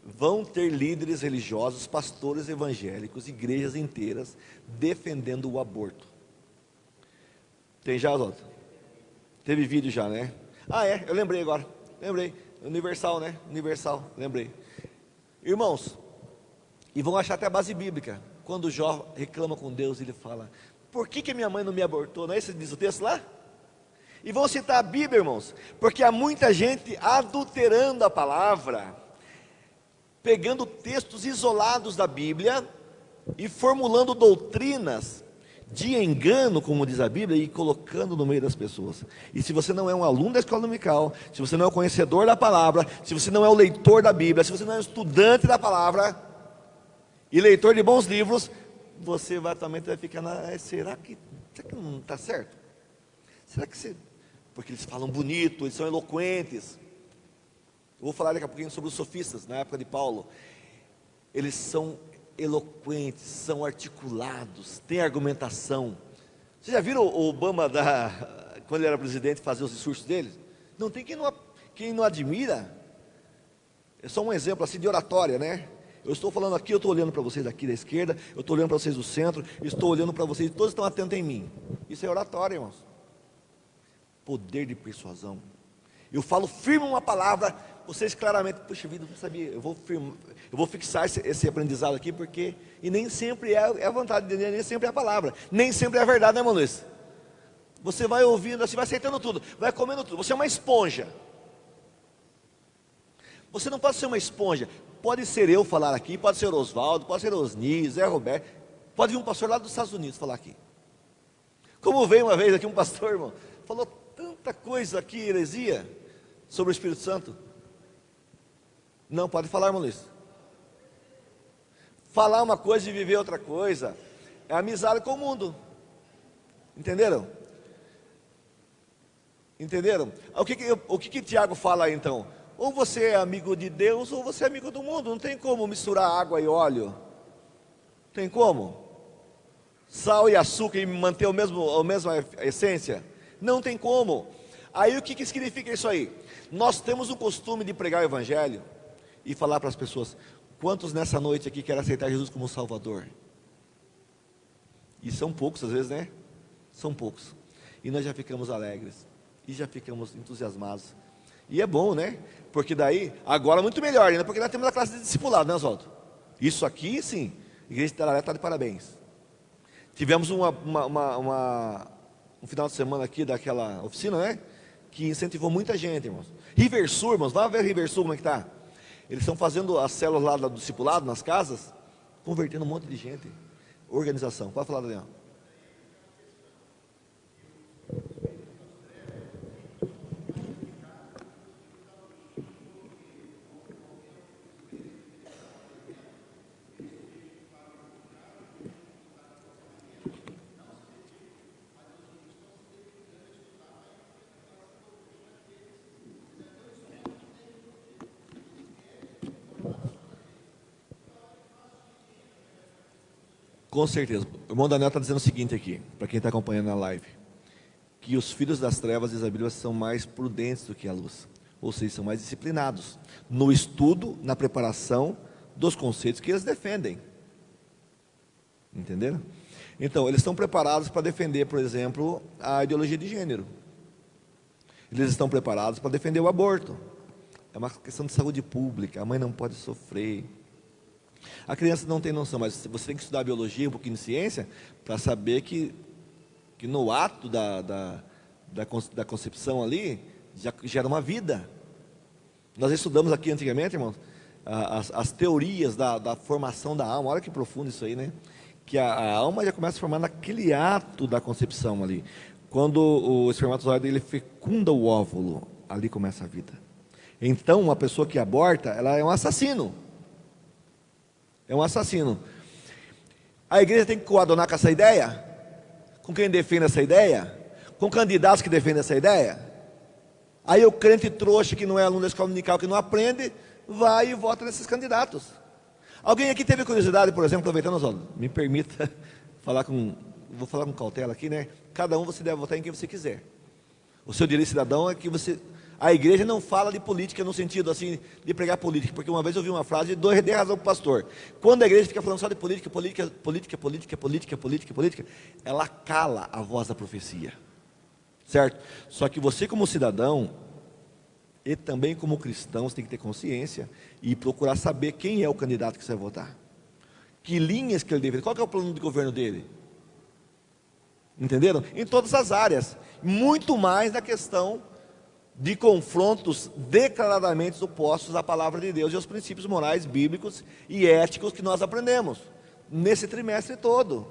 vão ter líderes religiosos, pastores evangélicos, igrejas inteiras, defendendo o aborto. Tem já, Oswaldo? Teve vídeo já, né? Ah, eu lembrei agora, Universal, né? Universal, lembrei. Irmãos, e vão achar até a base bíblica. Quando Jó reclama com Deus, ele fala: por que minha mãe não me abortou? Não é isso que diz o texto lá? E vão citar a Bíblia, irmãos, porque há muita gente adulterando a palavra, pegando textos isolados da Bíblia e formulando doutrinas de engano, como diz a Bíblia, e colocando no meio das pessoas. E se você não é um aluno da escola dominical, se você não é um conhecedor da palavra, se você não é o leitor da Bíblia, se você não é um estudante da palavra e leitor de bons livros, você também vai ficar será que não está certo? Será que você... Porque eles falam bonito, eles são eloquentes. Eu vou falar daqui a pouquinho sobre os sofistas, na época de Paulo. Eles são eloquentes, são articulados, têm argumentação. Vocês já viram o Obama, quando ele era presidente, fazer os discursos dele? Não tem quem não admira. É só um exemplo assim de oratória, né? Eu estou falando aqui, eu estou olhando para vocês aqui da esquerda, eu estou olhando para vocês do centro, estou olhando para vocês, todos estão atentos em mim. Isso é oratória, irmãos. Poder de persuasão. Eu falo firme uma palavra, vocês claramente, puxa vida, não sabia, eu vou fixar esse aprendizado aqui, porque, e nem sempre é a vontade de Deus, nem sempre é a palavra, nem sempre é a verdade, né, irmão Luiz? Você vai ouvindo, você vai aceitando tudo, vai comendo tudo, você é uma esponja. Você não pode ser uma esponja. Pode ser eu falar aqui, pode ser Oswaldo, pode ser Osni, Zé Roberto, pode vir um pastor lá dos Estados Unidos falar aqui. Como veio uma vez aqui um pastor, irmão, falou tanta coisa aqui, heresia, sobre o Espírito Santo. Não, pode falar, irmão Luiz. Falar uma coisa e viver outra coisa é amizade com o mundo. Entenderam? Entenderam? O que Tiago fala aí então? Ou você é amigo de Deus, ou você é amigo do mundo. Não tem como misturar água e óleo. Tem como? Sal e açúcar e manter a mesma essência? Não tem como. Aí o que significa isso aí? Nós temos o costume de pregar o Evangelho e falar para as pessoas: quantos nessa noite aqui querem aceitar Jesus como Salvador? E são poucos às vezes, né? São poucos. E nós já ficamos alegres, e já ficamos entusiasmados. E é bom, né? Porque daí, agora muito melhor ainda, porque nós temos a classe de discipulado, né, Oswaldo? Isso aqui, sim, a igreja de Tararé está de parabéns. Tivemos um final de semana aqui daquela oficina, né? Que incentivou muita gente, irmãos. Riversul, irmãos, vai ver Riversul como é que está. Eles estão fazendo as células lá do discipulado, nas casas, convertendo um monte de gente. Organização, pode falar, Daniel. Com certeza. O irmão Daniel está dizendo o seguinte aqui, para quem está acompanhando a live: que os filhos das trevas, diz a Bíblia, são mais prudentes do que a luz. Ou seja, são mais disciplinados no estudo, na preparação dos conceitos que eles defendem. Entenderam? Então, eles estão preparados para defender, por exemplo, a ideologia de gênero. Eles estão preparados para defender o aborto. É uma questão de saúde pública, a mãe não pode sofrer. A criança não tem noção, mas você tem que estudar biologia, um pouquinho de ciência, para saber que no ato da concepção ali, já gera uma vida. Nós estudamos aqui antigamente, irmãos, as teorias da formação da alma. Olha que profundo isso aí, né? Que a alma já começa a formar naquele ato da concepção ali. Quando o espermatozoide ele fecunda o óvulo, ali começa a vida. Então, uma pessoa que aborta, ela é um assassino. É um assassino. A igreja tem que coadunar com essa ideia? Com quem defende essa ideia? Com candidatos que defendem essa ideia? Aí o crente trouxa, que não é aluno da escola dominical, que não aprende, vai e vota nesses candidatos. Alguém aqui teve curiosidade, por exemplo, aproveitando, Oswaldo, me permita vou falar com cautela aqui, né? Cada um você deve votar em quem você quiser. O seu direito cidadão é que a igreja não fala de política no sentido assim, de pregar política, porque uma vez eu vi uma frase e dei razão para o pastor. Quando a igreja fica falando só de política, ela cala a voz da profecia, certo? Só que você como cidadão, e também como cristão, você tem que ter consciência e procurar saber quem é o candidato que você vai votar. Que linhas que ele deve, qual que é o plano de governo dele? Entenderam? Em todas as áreas, muito mais na questão de confrontos declaradamente opostos à palavra de Deus e aos princípios morais, bíblicos e éticos que nós aprendemos nesse trimestre todo.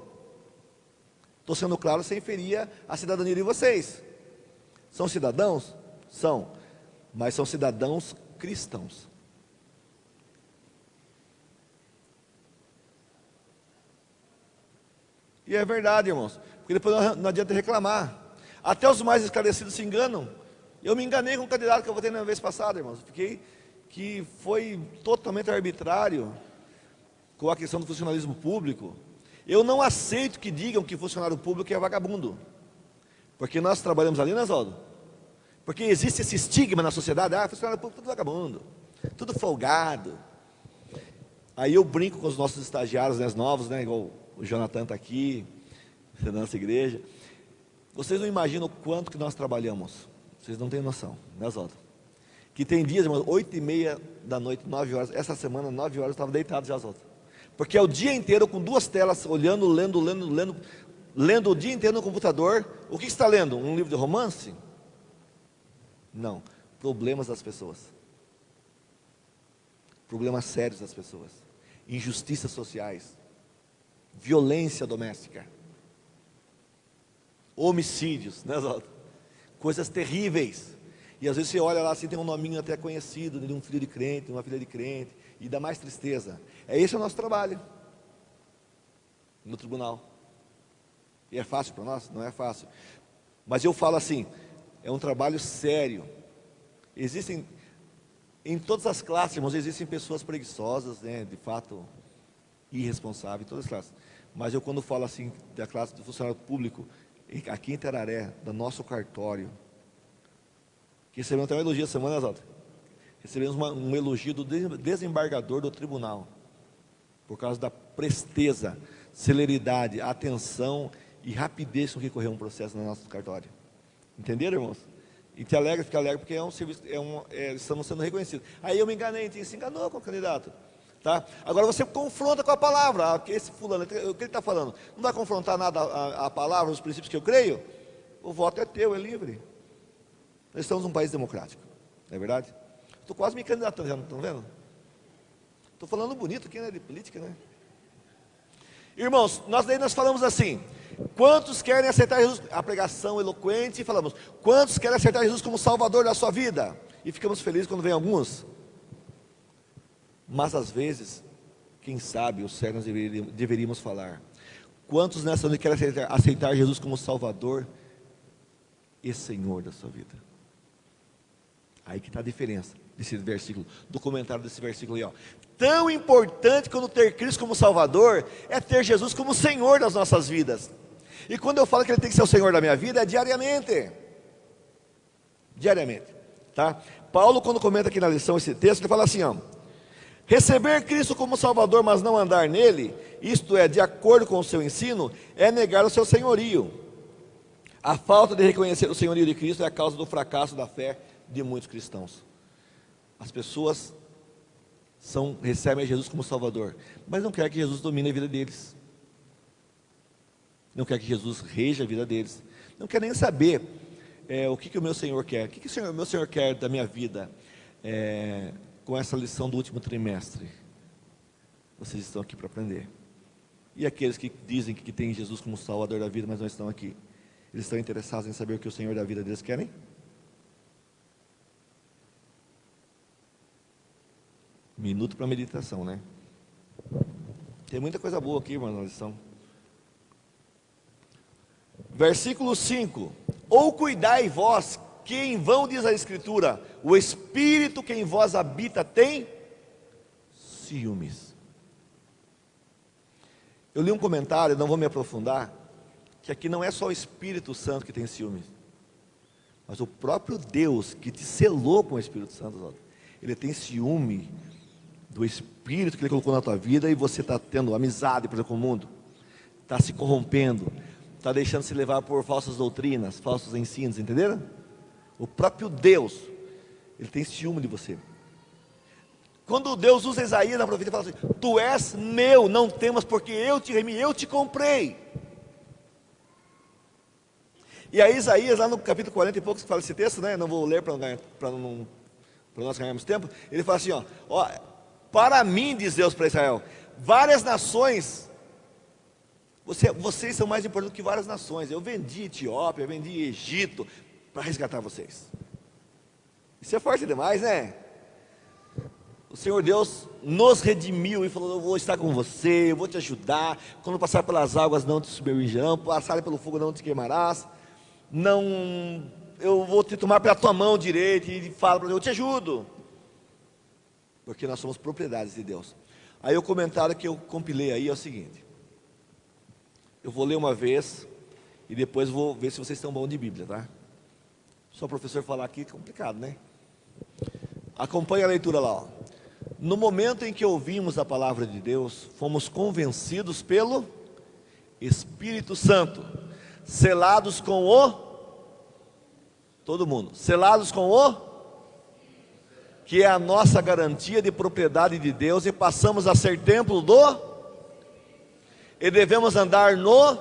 Estou sendo claro sem ferir a cidadania de vocês. São cidadãos? São, mas são cidadãos cristãos. E é verdade, irmãos, porque depois não adianta reclamar. Até os mais esclarecidos se enganam. Eu me enganei com o candidato que eu votei na vez passada, irmãos. Que foi totalmente arbitrário com a questão do funcionalismo público. Eu não aceito que digam que funcionário público é vagabundo. Porque nós trabalhamos ali, né, Oswaldo? Porque existe esse estigma na sociedade, funcionário público tudo vagabundo, tudo folgado. Aí eu brinco com os nossos estagiários, né, novos, né, igual o Jonathan está aqui, da nossa igreja. Vocês não imaginam o quanto que nós trabalhamos. Vocês não têm noção, né, Oswaldo? Que tem dias, irmão, 8h30 da noite, 9 horas. Essa semana, 9 horas, eu estava deitado já, Oswaldo. Porque é o dia inteiro com duas telas, olhando, lendo o dia inteiro no computador. O que você está lendo? Um livro de romance? Não. Problemas das pessoas. Problemas sérios das pessoas. Injustiças sociais. Violência doméstica. Homicídios, né, Oswaldo? Coisas terríveis. E às vezes você olha lá assim, tem um nominho até conhecido, de um filho de crente, uma filha de crente, e dá mais tristeza. Esse é o nosso trabalho no tribunal. E é fácil para nós? Não é fácil. Mas eu falo assim, é um trabalho sério. Existem, em todas as classes, irmãos, existem pessoas preguiçosas, né, de fato, irresponsáveis, em todas as classes. Mas eu quando falo assim, da classe do funcionário público, aqui em Tararé, do nosso cartório, que recebemos até um elogio essa semana, Oswaldo. Recebemos um elogio do desembargador do tribunal, por causa da presteza, celeridade, atenção e rapidez com que correu um processo no nosso cartório. Entenderam, irmãos? E te alegra, fica alegre, porque é um serviço, estamos sendo reconhecidos. Aí eu me enganei, se enganou com o candidato. Tá? Agora você confronta com a palavra, esse fulano, o que ele está falando? Não vai confrontar nada a palavra, os princípios que eu creio? O voto é teu, é livre. Nós estamos num país democrático, não é verdade? Estou quase me candidatando, já não estão vendo? Estou falando bonito aqui, né, de política, né? Irmãos, nós falamos assim, quantos querem aceitar Jesus, a pregação eloquente, e falamos, quantos querem aceitar Jesus como Salvador da sua vida? E ficamos felizes quando vem alguns. Mas às vezes, quem sabe, o certo nós deveríamos falar, quantos nessa noite querem aceitar Jesus como Salvador e Senhor da sua vida? Aí que está a diferença desse versículo, do comentário desse versículo aí, ó. Tão importante quanto ter Cristo como Salvador, é ter Jesus como Senhor das nossas vidas. E quando eu falo que Ele tem que ser o Senhor da minha vida, é diariamente. Diariamente, tá? Paulo, quando comenta aqui na lição esse texto, ele fala assim, ó. Receber Cristo como Salvador, mas não andar nele, isto é, de acordo com o seu ensino, é negar o seu senhorio. A falta de reconhecer o senhorio de Cristo é a causa do fracasso da fé de muitos cristãos. As pessoas recebem a Jesus como Salvador, mas não querem que Jesus domine a vida deles. Não querem que Jesus reja a vida deles. Não querem nem saber o que o meu Senhor quer. O que o meu Senhor quer da minha vida? Com essa lição do último trimestre. Vocês estão aqui para aprender. E aqueles que dizem que têm Jesus como Salvador da vida, mas não estão aqui, eles estão interessados em saber o que o Senhor da vida deles querem? Minuto para meditação, né? Tem muita coisa boa aqui, irmão, na lição. Versículo 5: ou cuidai vós, que em vão diz a Escritura, o Espírito que em vós habita tem ciúmes. Eu li um comentário, não vou me aprofundar, que aqui não é só o Espírito Santo que tem ciúmes, mas o próprio Deus que te selou com o Espírito Santo, ele tem ciúme do Espírito que ele colocou na tua vida, e você está tendo amizade, por exemplo, com o mundo, está se corrompendo, está deixando se levar por falsas doutrinas, falsos ensinos, entenderam? O próprio Deus, ele tem ciúme de você. Quando Deus usa Isaías na profecia, ele fala assim: tu és meu, não temas, porque eu te remi, eu te comprei. E aí Isaías, lá no capítulo 40 e poucos, que fala esse texto, né? Não vou ler para nós ganharmos tempo. Ele fala assim, ó, para mim, diz Deus para Israel, várias nações, vocês são mais importantes que várias nações. Eu vendi Etiópia, eu vendi Egito para resgatar vocês. Isso é forte demais, né? O Senhor Deus nos redimiu e falou: eu vou estar com você, eu vou te ajudar. Quando passar pelas águas não te submergirão, passar pelo fogo não te queimarás. Não, eu vou te tomar pela tua mão direita e fala para Deus: eu te ajudo. Porque nós somos propriedades de Deus. Aí o comentário que eu compilei aí é o seguinte: eu vou ler uma vez e depois vou ver se vocês estão bons de Bíblia, tá? Só o professor falar aqui é complicado, né? Acompanhe a leitura lá, ó. No momento em que ouvimos a palavra de Deus, fomos convencidos pelo Espírito Santo, selados com o, todo mundo, selados com o, que é a nossa garantia de propriedade de Deus, e passamos a ser templo do, e devemos andar no,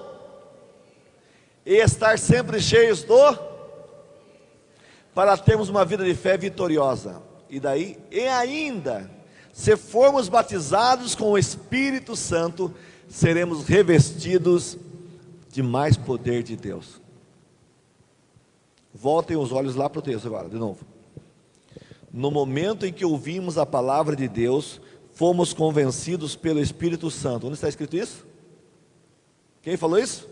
e estar sempre cheios do, para termos uma vida de fé vitoriosa. E daí, e ainda, se formos batizados com o Espírito Santo, seremos revestidos de mais poder de Deus. Voltem os olhos lá para o texto agora, de novo. No momento em que ouvimos a palavra de Deus, fomos convencidos pelo Espírito Santo. Onde está escrito isso? Quem falou isso?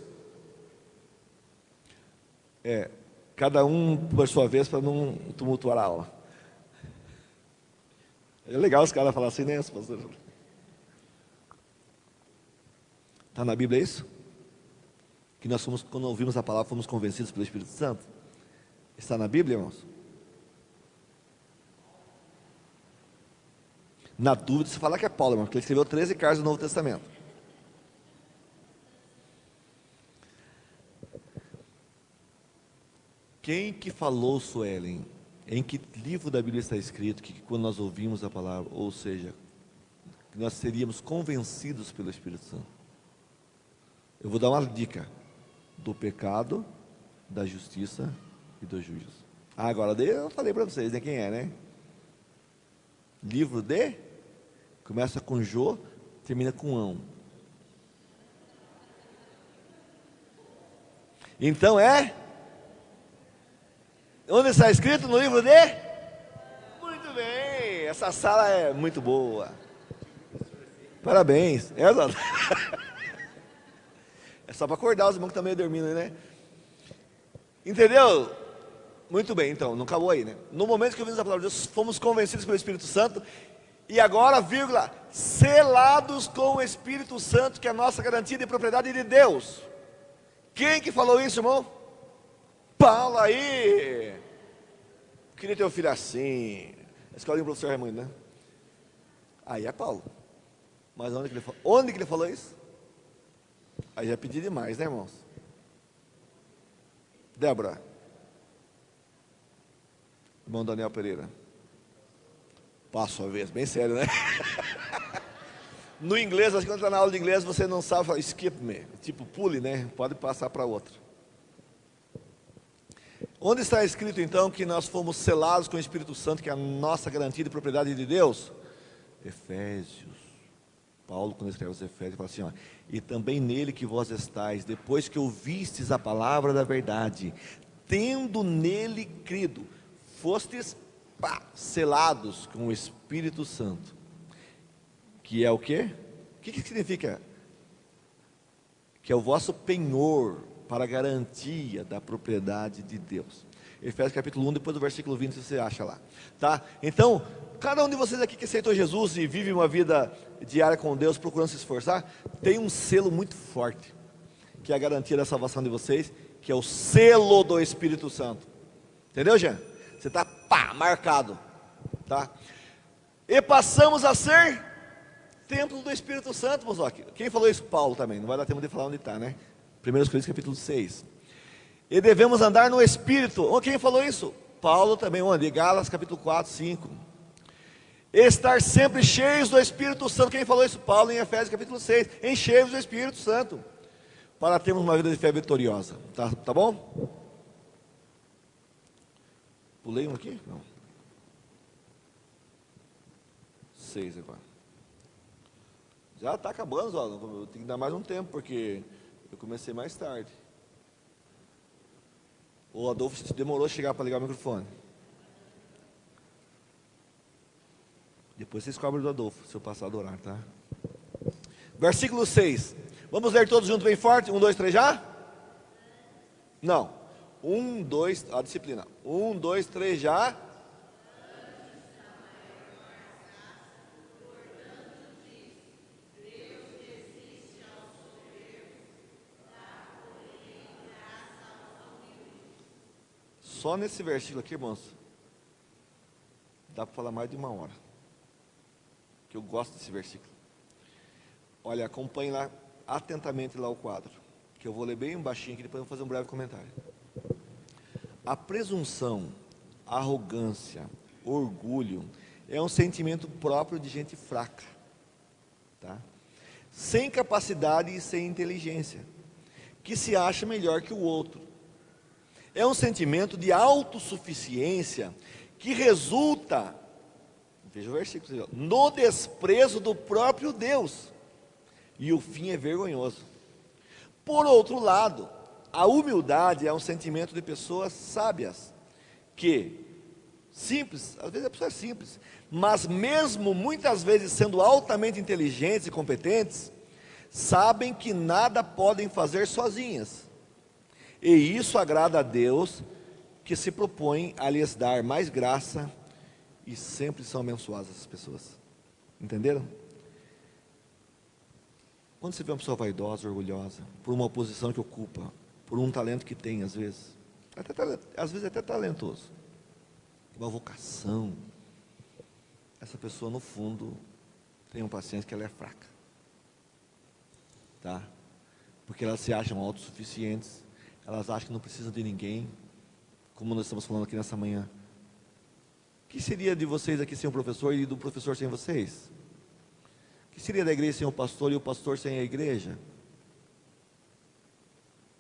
Cada um por sua vez, para não tumultuar a aula. É legal os caras falarem assim, né, pastor? Está na Bíblia isso? Que nós fomos, quando ouvimos a palavra, fomos convencidos pelo Espírito Santo? Está na Bíblia, irmãos? Na dúvida, você fala que é Paulo, irmão, porque ele escreveu 13 cartas do Novo Testamento. Quem que falou, Suelen? Em que livro da Bíblia está escrito que quando nós ouvimos a palavra, ou seja, que nós seríamos convencidos pelo Espírito Santo? Eu vou dar uma dica: do pecado, da justiça e do juízo. Agora eu falei para vocês, né, quem é, né? Livro de, começa com Jô, termina com Ão. Então onde está escrito? No livro de? Muito bem, essa sala é muito boa. Parabéns. É só para acordar os irmãos que estão meio dormindo, né? Entendeu? Muito bem, então, não acabou aí, né? No momento que ouvimos a palavra de Deus, fomos convencidos pelo Espírito Santo, e agora, vírgula, selados com o Espírito Santo, que é a nossa garantia de propriedade de Deus. Quem que falou isso, irmão? Paulo aí. Queria ter um filho assim. A escolinha do professor Raimundo, né? Aí é Paulo. Mas onde que ele falou isso? Aí já pedi demais, né, irmãos? Débora. Irmão Daniel Pereira. Passo a vez, bem sério, né? No inglês, acho que quando está na aula de inglês, você não sabe falar skip me. Tipo, pule, né? Pode passar para outra. Onde está escrito então que nós fomos selados com o Espírito Santo, que é a nossa garantia de propriedade de Deus? Efésios. Paulo, quando escreve os Efésios, fala assim, ó: e também nele que vós estáis, depois que ouvistes a palavra da verdade, tendo nele crido, fostes selados com o Espírito Santo. que é o quê? O que significa? Que é o vosso penhor para a garantia da propriedade de Deus. Efésios capítulo 1, depois do versículo 20, você acha lá. Tá? Então, cada um de vocês aqui que aceitou Jesus e vive uma vida diária com Deus, procurando se esforçar, tem um selo muito forte, que é a garantia da salvação de vocês, que é o selo do Espírito Santo. Entendeu, Jean? Você está, marcado. Tá? E passamos a ser templo do Espírito Santo, Mozoque. Quem falou isso? Paulo também. Não vai dar tempo de falar onde está, né? 1 Coríntios capítulo 6. E devemos andar no Espírito. Quem falou isso? Paulo também. Onde? Gálatas capítulo 4, 5. Estar sempre cheios do Espírito Santo. Quem falou isso? Paulo em Efésios capítulo 6. Encheios do Espírito Santo, para termos uma vida de fé vitoriosa. Tá bom? Pulei um aqui? Não. 6 agora. Já está acabando, ó. Eu tenho que dar mais um tempo, porque eu comecei mais tarde. O Adolfo demorou a chegar para ligar o microfone. Depois vocês cobram do Adolfo, se eu passar do horário, tá? Versículo 6. Vamos ler todos juntos bem forte? 1, 2, 3 já? Não. 1, 2, a disciplina. 1, 2, 3 já? Só nesse versículo aqui, irmãos, dá para falar mais de uma hora, que eu gosto desse versículo. Olha, acompanhe lá atentamente lá o quadro, que eu vou ler bem baixinho aqui, depois eu vou fazer um breve comentário. A presunção, a arrogância, orgulho, é um sentimento próprio de gente fraca, tá? Sem capacidade e sem inteligência, que se acha melhor que o outro. É um sentimento de autossuficiência que resulta, veja o versículo, no desprezo do próprio Deus, e o fim é vergonhoso. Por outro lado, a humildade é um sentimento de pessoas sábias, que, simples, às vezes a pessoa é simples, mas mesmo muitas vezes sendo altamente inteligentes e competentes, sabem que nada podem fazer sozinhas. E isso agrada a Deus, que se propõe a lhes dar mais graça, e sempre são abençoadas essas pessoas. Entenderam? Quando você vê uma pessoa vaidosa, orgulhosa, por uma posição que ocupa, por um talento que tem, às vezes até talentoso, uma vocação, essa pessoa no fundo tem uma paciência que ela é fraca, tá? Porque elas se acham autossuficientes, elas acham que não precisam de ninguém, como nós estamos falando aqui nessa manhã. O que seria de vocês aqui sem o professor e do professor sem vocês? O que seria da igreja sem o pastor e o pastor sem a igreja?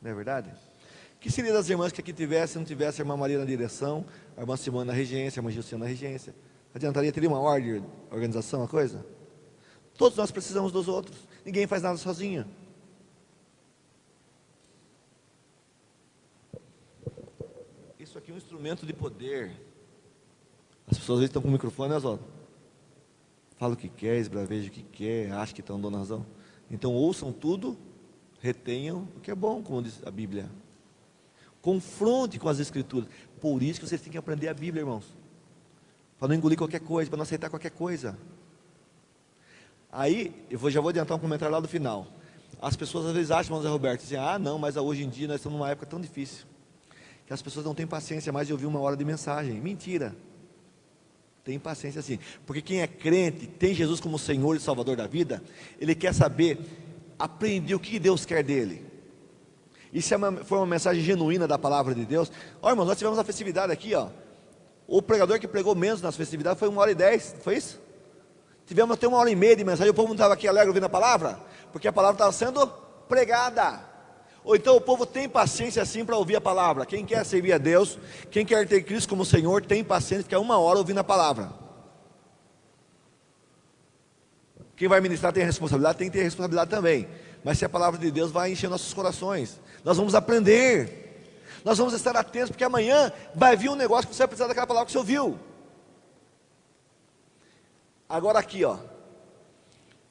Não é verdade? O que seria das irmãs que aqui tivessem, não tivesse a irmã Maria na direção, a irmã Simone na regência, a irmã Gilciana na regência? Adiantaria, teria uma ordem, organização, a coisa? Todos nós precisamos dos outros, ninguém faz nada sozinho. Isso aqui é um instrumento de poder. As pessoas às vezes estão com o microfone, elas falam o que quer, esbravejam o que quer, acham que estão dando razão. Então ouçam tudo, retenham o que é bom, como diz a Bíblia. Confronte com as Escrituras. Por isso que vocês têm que aprender a Bíblia, irmãos. Para não engolir qualquer coisa, para não aceitar qualquer coisa. Aí, já vou adiantar um comentário lá do final. As pessoas às vezes acham, José Roberto, dizem, não, mas hoje em dia nós estamos numa época tão difícil, que as pessoas não têm paciência mais de ouvir uma hora de mensagem. Mentira. Tem paciência sim, porque quem é crente, tem Jesus como Senhor e Salvador da vida, ele quer saber, aprender o que Deus quer dele. E se for uma mensagem genuína da palavra de Deus, irmãos, nós tivemos uma festividade aqui, o pregador que pregou menos nas festividades foi 1h10, foi isso? Tivemos até 1h30 de mensagem, o povo não estava aqui alegre ouvindo a palavra, porque a palavra estava sendo pregada. Ou então o povo tem paciência assim para ouvir a palavra. Quem quer servir a Deus, quem quer ter Cristo como Senhor, tem paciência, fica 1 hora ouvindo a palavra. Quem vai ministrar tem a responsabilidade, tem que ter a responsabilidade também. Mas se a palavra de Deus vai encher nossos corações, nós vamos aprender, nós vamos estar atentos, porque amanhã vai vir um negócio que você vai precisar daquela palavra que você ouviu. Agora aqui,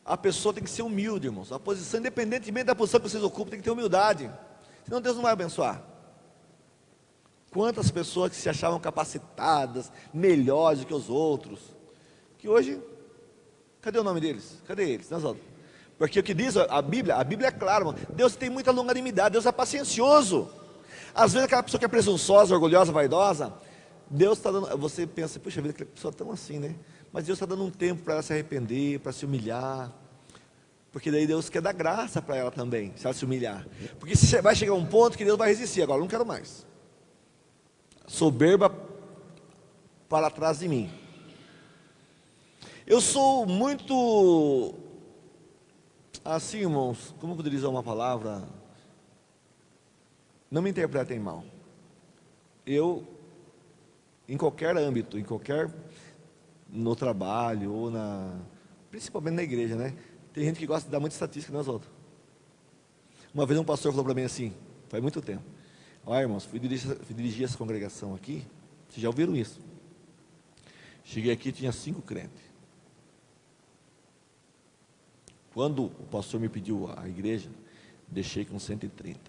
A pessoa tem que ser humilde, irmãos. A posição, independentemente da posição que vocês ocupam, tem que ter humildade. Senão Deus não vai abençoar. Quantas pessoas que se achavam capacitadas, melhores do que os outros, que hoje, cadê o nome deles? Cadê eles? Nós outros. Porque o que diz a Bíblia é clara, irmão. Deus tem muita longanimidade, Deus é paciencioso. Às vezes aquela pessoa que é presunçosa, orgulhosa, vaidosa, Deus está dando, você pensa, puxa vida, aquela pessoa é tão assim, né? Mas Deus está dando um tempo para ela se arrepender, para se humilhar. Porque daí Deus quer dar graça para ela também, se ela se humilhar. Porque vai chegar um ponto que Deus vai resistir, agora eu não quero mais. Soberba para trás de mim. Eu sou muito, assim, irmãos, como eu poderia usar uma palavra? Não me interpretem mal. Eu, em qualquer âmbito, no trabalho, ou principalmente na igreja, né? Tem gente que gosta de dar muita estatística nas outras. Uma vez um pastor falou para mim assim, faz muito tempo. Olha, irmãos, fui dirigir essa congregação aqui, vocês já ouviram isso? Cheguei aqui e tinha 5 crentes. Quando o pastor me pediu a igreja, deixei com 130.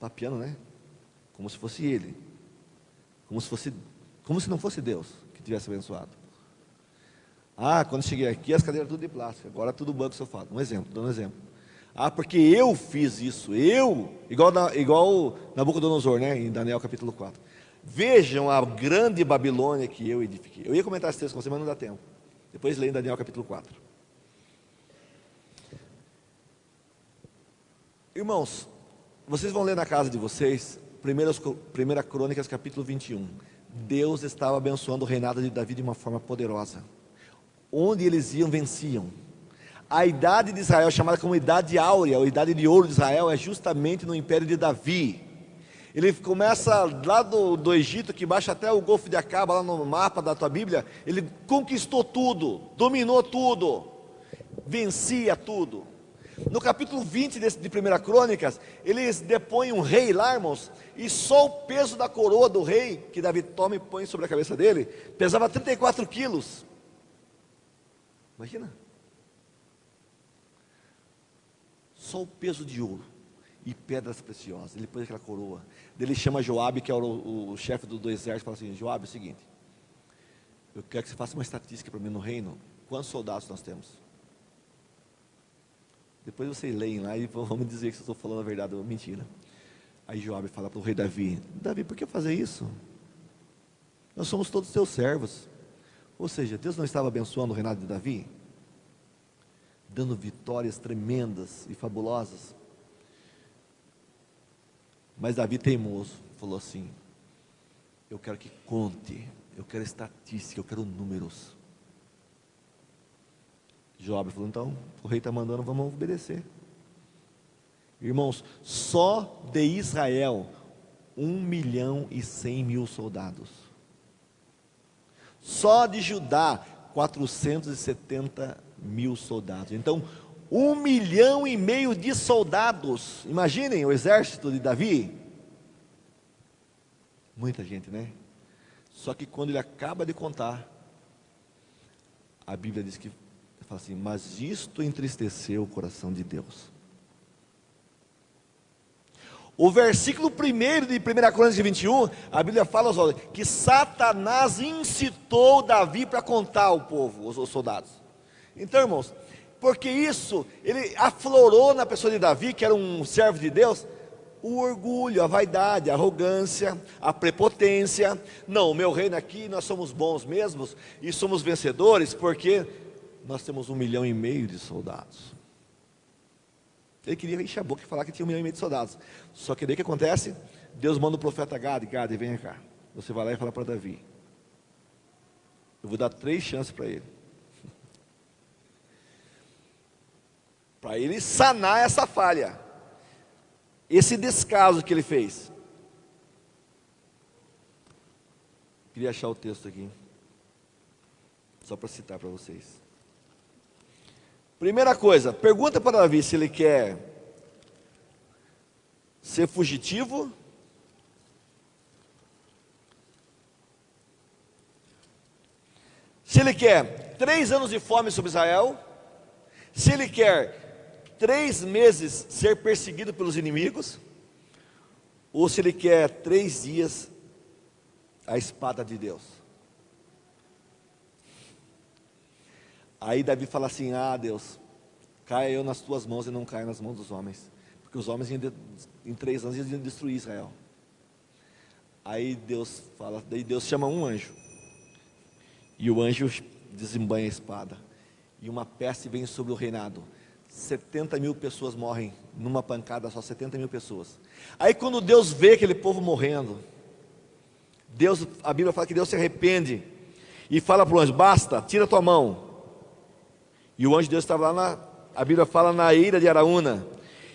Papiando, né? Como se fosse ele. Como se não fosse Deus que tivesse abençoado. Quando cheguei aqui, as cadeiras tudo de plástico, agora tudo banco sofá. Dando um exemplo. Porque eu fiz isso, igual Nabucodonosor, né, em Daniel capítulo 4. Vejam a grande Babilônia que eu edifiquei. Eu ia comentar esse texto com você, mas não dá tempo. Depois leia em Daniel capítulo 4. Irmãos, vocês vão ler na casa de vocês, 1 Crônicas capítulo 21. Deus estava abençoando o reinado de Davi de uma forma poderosa. Onde eles iam, venciam. A idade de Israel, chamada como idade áurea, ou idade de ouro de Israel, é justamente no império de Davi. Ele começa lá do Egito, que baixa até o Golfo de Acaba, lá no mapa da tua Bíblia. Ele conquistou tudo, dominou tudo, vencia tudo. No capítulo 20 de 1 Crônicas, eles depõem um rei lá, irmãos, e só o peso da coroa do rei, que Davi toma e põe sobre a cabeça dele, pesava 34 quilos. Imagina. Só o peso de ouro e pedras preciosas. Ele põe aquela coroa. Ele chama Joabe, que é o chefe do exército, e fala assim: Joabe, é o seguinte, eu quero que você faça uma estatística para mim no reino. Quantos soldados nós temos? Depois vocês leem lá e vamos dizer que eu estou falando a verdade ou mentira. Aí Joabe fala para o rei Davi: Davi, por que fazer isso? Nós somos todos teus servos. Ou seja, Deus não estava abençoando o reinado de Davi? Dando vitórias tremendas e fabulosas. Mas Davi, teimoso, falou assim: eu quero que conte, eu quero estatística, eu quero números. Joabe falou: então, o rei está mandando, vamos obedecer. Irmãos, só de Israel 1.100.000 soldados. Só de Judá 470.000 soldados. Então 1,5 milhão de soldados. Imaginem o exército de Davi. Muita gente, né? Só que quando ele acaba de contar, a Bíblia diz que fala assim: mas isto entristeceu o coração de Deus. O versículo 1 de 1 Crônicas 21, a Bíblia fala que Satanás incitou Davi para contar ao povo, os soldados. Então, irmãos, porque isso, ele aflorou na pessoa de Davi, que era um servo de Deus, o orgulho, a vaidade, a arrogância, a prepotência. Não, o meu reino aqui, nós somos bons mesmos, e somos vencedores, porque nós temos 1,5 milhão de soldados. Ele queria encher a boca e falar que tinha 1,5 milhão de soldados. Só que daí o que acontece? Deus manda o profeta Gade: Gade, venha cá. Você vai lá e fala para Davi: eu vou dar 3 chances para ele. Para ele sanar essa falha, esse descaso que ele fez. Queria achar o texto aqui, só para citar para vocês. Primeira coisa, pergunta para Davi se ele quer ser fugitivo, se ele quer 3 anos de fome sobre Israel, se ele quer 3 meses ser perseguido pelos inimigos, ou se ele quer 3 dias a espada de Deus. Aí Davi fala assim: ah, Deus, caia eu nas tuas mãos e não caia nas mãos dos homens, porque os homens em 3 anos iam destruir Israel. Aí Deus fala, daí Deus chama um anjo, e o anjo desembanha a espada, e uma peste vem sobre o reinado. 70.000 pessoas morrem numa pancada só, 70.000 pessoas. Aí quando Deus vê aquele povo morrendo, a Bíblia fala que Deus se arrepende e fala para o anjo: basta, tira a tua mão. E o anjo de Deus estava lá, a Bíblia fala, na eira de Araúna.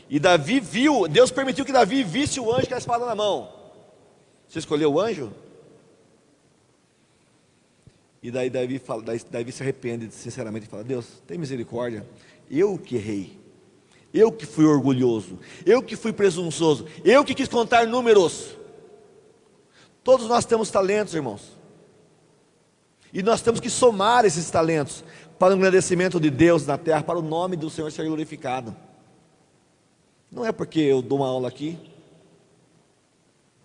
E Davi viu, Deus permitiu que Davi visse o anjo com a espada na mão. Você escolheu o anjo? E daí Davi se arrepende sinceramente e fala: Deus, tem misericórdia, eu que errei, eu que fui orgulhoso, eu que fui presunçoso, eu que quis contar números. Todos nós temos talentos, irmãos, e nós temos que somar esses talentos para o engrandecimento de Deus na terra, para o nome do Senhor ser glorificado. Não é porque eu dou uma aula aqui,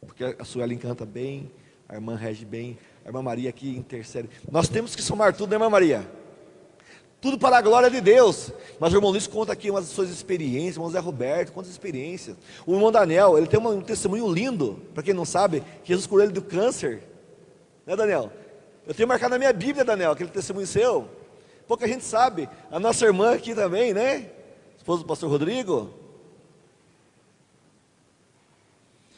porque a Sueli canta bem, a irmã rege bem, a irmã Maria aqui intercede. Nós temos que somar tudo, né, irmã Maria? Tudo para a glória de Deus. Mas o irmão Luiz conta aqui umas suas experiências, o irmão Zé Roberto, quantas experiências. O irmão Daniel, ele tem um testemunho lindo, para quem não sabe, que Jesus curou ele do câncer. Né, Daniel? Eu tenho marcado na minha Bíblia, Daniel, aquele testemunho seu. Pouca gente sabe. A nossa irmã aqui também, né? Esposa do pastor Rodrigo.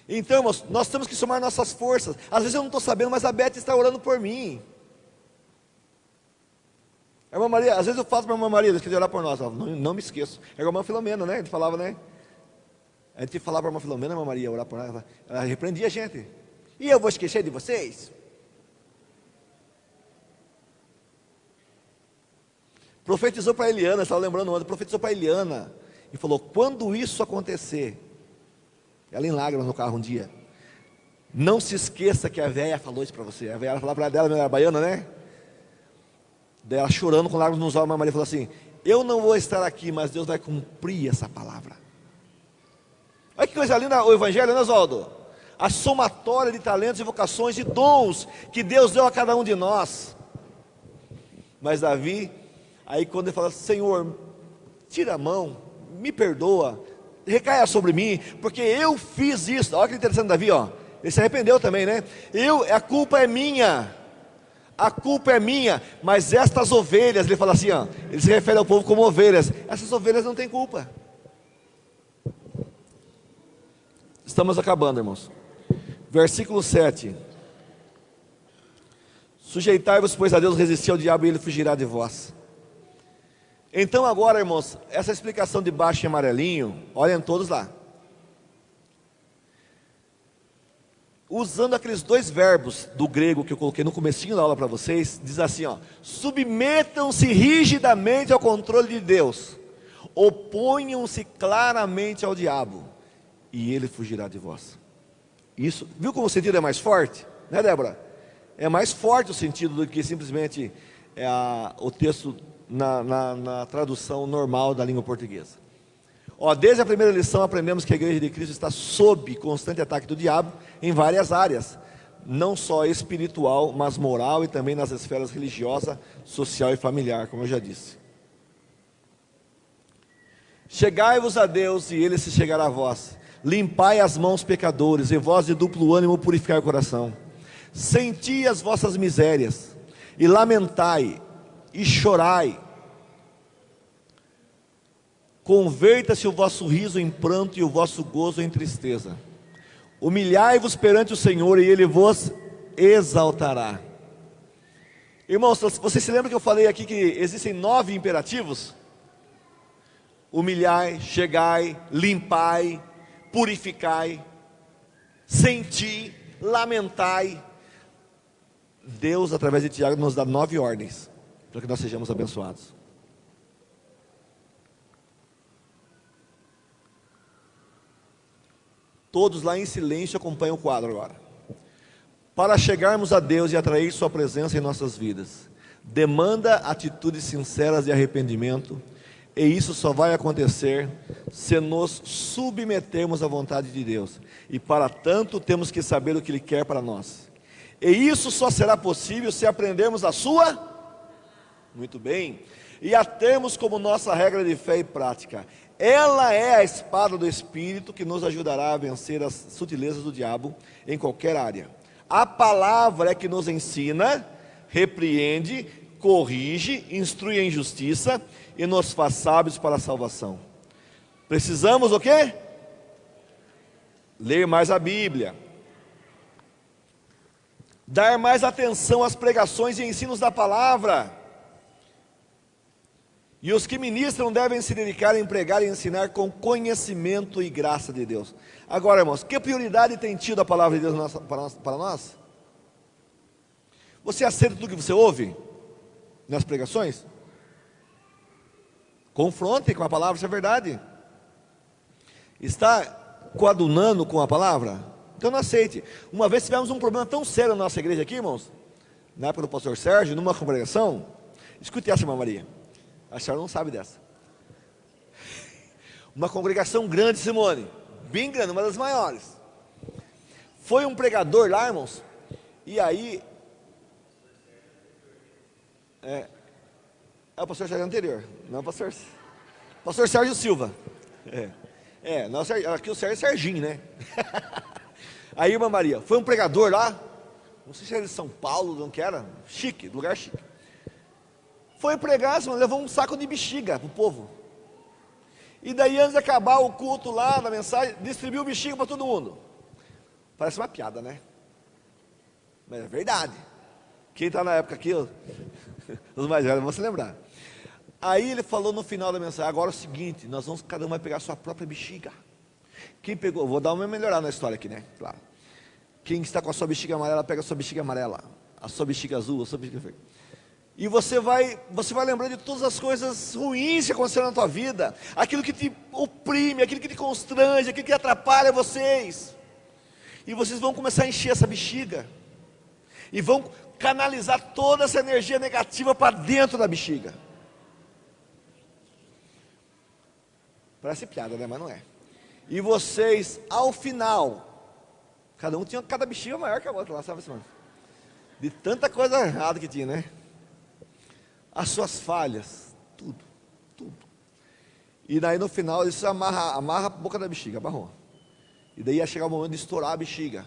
Então, irmãos, nós temos que somar nossas forças. Às vezes eu não estou sabendo, mas a Beth está orando por mim. A irmã Maria, às vezes eu falo para a irmã Maria, Deus quer orar por nós. Não me esqueço. É a irmã Filomena, né? A gente falava, né? A gente falava para a irmã Filomena, a irmã Maria, orar por nós. Ela repreendia a gente. E eu vou esquecer de vocês? Profetizou para Eliana, estava lembrando ontem, profetizou para Eliana. E falou: quando isso acontecer, ela em lágrimas no carro um dia, não se esqueça que a velha falou isso para você. A velha falava para ela, ela era baiana, né? Daí ela chorando com lágrimas nos olhos, a Maria falou assim: eu não vou estar aqui, mas Deus vai cumprir essa palavra. Olha que coisa linda o Evangelho, né, Oswaldo? A somatória de talentos e vocações e dons que Deus deu a cada um de nós. Mas Davi, aí quando ele fala: Senhor, tira a mão, me perdoa, recaia sobre mim, porque eu fiz isso. Olha que interessante Davi, ó. Ele se arrependeu também, né? A culpa é minha. A culpa é minha, mas estas ovelhas, ele fala assim, ó, ele se refere ao povo como ovelhas. Essas ovelhas não têm culpa. Estamos acabando, irmãos. Versículo 7. Sujeitai-vos, pois, a Deus, resistir ao diabo e ele fugirá de vós. Então agora, irmãos, essa explicação de baixo em amarelinho, olhem todos lá. Usando aqueles 2 verbos do grego que eu coloquei no comecinho da aula para vocês, diz assim, ó: submetam-se rigidamente ao controle de Deus, oponham-se claramente ao diabo, e ele fugirá de vós. Isso, viu como o sentido é mais forte? Né, Débora? É mais forte o sentido do que simplesmente o texto na tradução normal da língua portuguesa. Ó, desde a primeira lição aprendemos que a igreja de Cristo está sob constante ataque do diabo em várias áreas, não só espiritual, mas moral e também nas esferas religiosa, social e familiar, como eu já disse. Chegai-vos a Deus e ele se chegará a vós. Limpai as mãos, pecadores, e vós de duplo ânimo purificai o coração. Senti as vossas misérias e lamentai e chorai. Converta-se o vosso riso em pranto e o vosso gozo em tristeza. Humilhai-vos perante o Senhor e Ele vos exaltará. Irmãos, vocês se lembram que eu falei aqui que existem 9 imperativos? Humilhai, chegai, limpai, purificai, senti, lamentai. Deus, através de Tiago, nos dá 9 ordens para que nós sejamos abençoados. Todos lá em silêncio acompanham o quadro agora. Para chegarmos a Deus e atrair sua presença em nossas vidas, demanda atitudes sinceras de arrependimento, e isso só vai acontecer se nos submetermos à vontade de Deus. E para tanto temos que saber o que Ele quer para nós. E isso só será possível se aprendermos a sua, muito bem, e a termos como nossa regra de fé e prática. Ela é a espada do Espírito que nos ajudará a vencer as sutilezas do diabo em qualquer área. A palavra é que nos ensina, repreende, corrige, instrui em justiça e nos faz sábios para a salvação. Precisamos o quê? Ler mais a Bíblia, dar mais atenção às pregações e ensinos da palavra. E os que ministram devem se dedicar a pregar e ensinar com conhecimento e graça de Deus. Agora, irmãos, que prioridade tem tido a palavra de Deus para nós? Você aceita tudo que você ouve nas pregações? Confronte com a palavra, se é verdade. Está coadunando com a palavra? Então não aceite. Uma vez tivemos um problema tão sério na nossa igreja aqui, irmãos, na época do pastor Sérgio, numa congregação. Escute essa, irmã Maria. A senhora não sabe dessa. Uma congregação grande, Simone, bem grande, uma das maiores. Foi um pregador lá, irmãos, e aí é o pastor Sérgio anterior, não é o pastor Sérgio Silva. Aqui o Sérgio é Serginho, né? Aí, irmã Maria, foi um pregador lá, não sei se era de São Paulo, não que era, chique, lugar chique. Foi pregar, levou um saco de bexiga para o povo. E daí, antes de acabar o culto lá, na mensagem, distribuiu bexiga para todo mundo. Parece uma piada, né? Mas é verdade. Quem está na época aqui, os mais velhos vão se lembrar. Aí ele falou no final da mensagem: agora é o seguinte, cada um vai pegar a sua própria bexiga. Quem pegou, vou dar uma melhorada na história aqui, né? Claro. Quem está com a sua bexiga amarela, pega a sua bexiga amarela. A sua bexiga azul, a sua bexiga verde. E você vai lembrar de todas as coisas ruins que aconteceram na tua vida, aquilo que te oprime, aquilo que te constrange, aquilo que atrapalha vocês. E vocês vão começar a encher essa bexiga, e vão canalizar toda essa energia negativa para dentro da bexiga. Parece piada, né? Mas não é. E vocês, ao final, cada bexiga maior que a outra lá, sabe, irmão? De tanta coisa errada que tinha, né? As suas falhas, tudo. E daí no final eles amarra a boca da bexiga, amarrou. E daí ia chegar o momento de estourar a bexiga.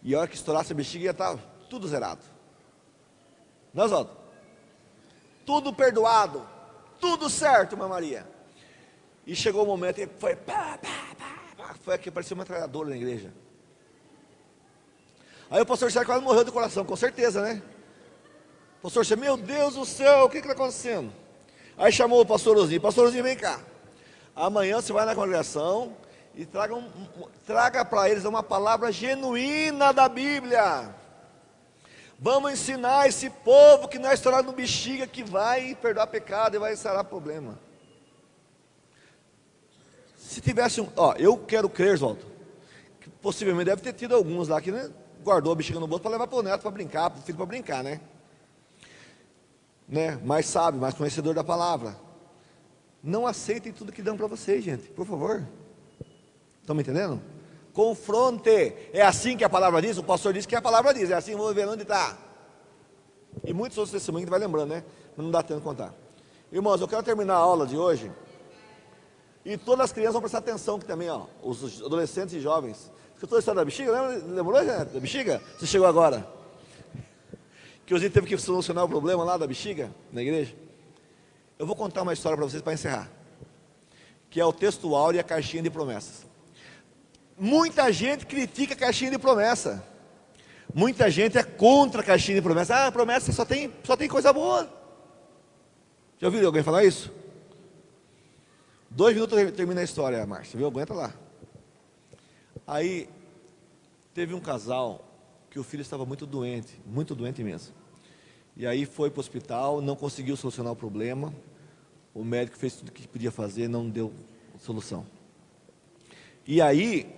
E a hora que estourasse a bexiga ia estar tudo zerado. Nós outros. Tudo perdoado, tudo certo, irmã Maria. E chegou o momento e foi foi aqui, parecia uma metralhadora na igreja. Aí o pastor Sérgio quase morreu de coração, com certeza, né? O pastor Sérgio, meu Deus do céu, o que está acontecendo? Aí chamou o pastor Ozinho: pastor Ozinho, vem cá. Amanhã você vai na congregação e traga para eles uma palavra genuína da Bíblia. Vamos ensinar esse povo que não é estourado no bexiga, que vai perdoar pecado e vai sarar problema. Se tivesse eu quero crer, Oswaldo, que possivelmente deve ter tido alguns lá que, né, guardou a bexiga no bolso para levar para o neto para brincar, para o filho para brincar, né? Mais sábio, mais conhecedor da palavra. Não aceitem tudo que dão para vocês, gente, por favor. Estão me entendendo? Confronte. É assim que a palavra diz. O pastor disse que a palavra diz. É assim, vamos ver onde está. E muitos outros testemunhos que vai lembrando, né? Mas não dá tempo de contar. Irmãos, eu quero terminar a aula de hoje. E todas as crianças vão prestar atenção aqui também, os adolescentes e jovens. Escutou a história da bexiga? Lembrou, gente, da bexiga? Você chegou agora. Que o Zinho teve que solucionar o problema lá da bexiga, na igreja. Eu vou contar uma história para vocês para encerrar. Que é o texto áureo e a caixinha de promessas. Muita gente critica a caixinha de promessa. Muita gente é contra a caixinha de promessa. Promessa só tem coisa boa. Já ouviu alguém falar isso? 2 minutos termina a história, Márcia, viu? Aguenta lá. Aí, teve um casal que o filho estava muito doente mesmo. E aí foi para o hospital, não conseguiu solucionar o problema. O médico fez tudo o que podia fazer, não deu solução. E aí,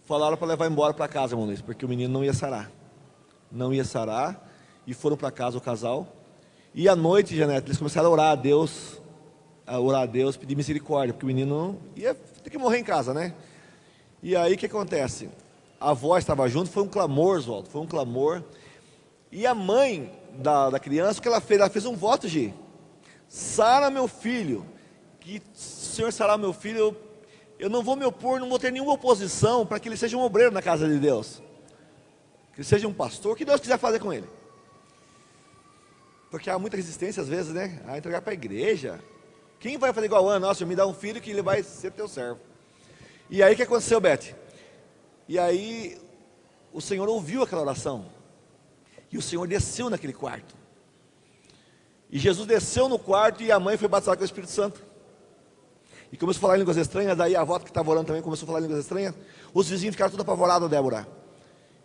falaram para levar embora para casa, irmão Luiz, porque o menino não ia sarar. Não ia sarar, e foram para casa o casal. E à noite, Janete, eles começaram a orar a Deus, pedir misericórdia, porque o menino ia ter que morrer em casa, né? E aí o que acontece? A avó estava junto, foi um clamor, Oswaldo, foi um clamor. E a mãe da criança, o que ela fez? Ela fez um voto, Gi. Sara meu filho, que se o Senhor sarar meu filho, eu não vou me opor, não vou ter nenhuma oposição para que ele seja um obreiro na casa de Deus. Que ele seja um pastor, o que Deus quiser fazer com ele. Porque há muita resistência às vezes, né? A entregar para a igreja. Quem vai fazer igual a Ana? Nossa, me dá um filho que ele vai ser teu servo. E aí o que aconteceu, Beth? E aí o Senhor ouviu aquela oração. E o Senhor desceu naquele quarto. E Jesus desceu no quarto e a mãe foi batizada com o Espírito Santo. E começou a falar em línguas estranhas. Daí a avó que estava orando também começou a falar em línguas estranhas. Os vizinhos ficaram todos apavorados, Débora.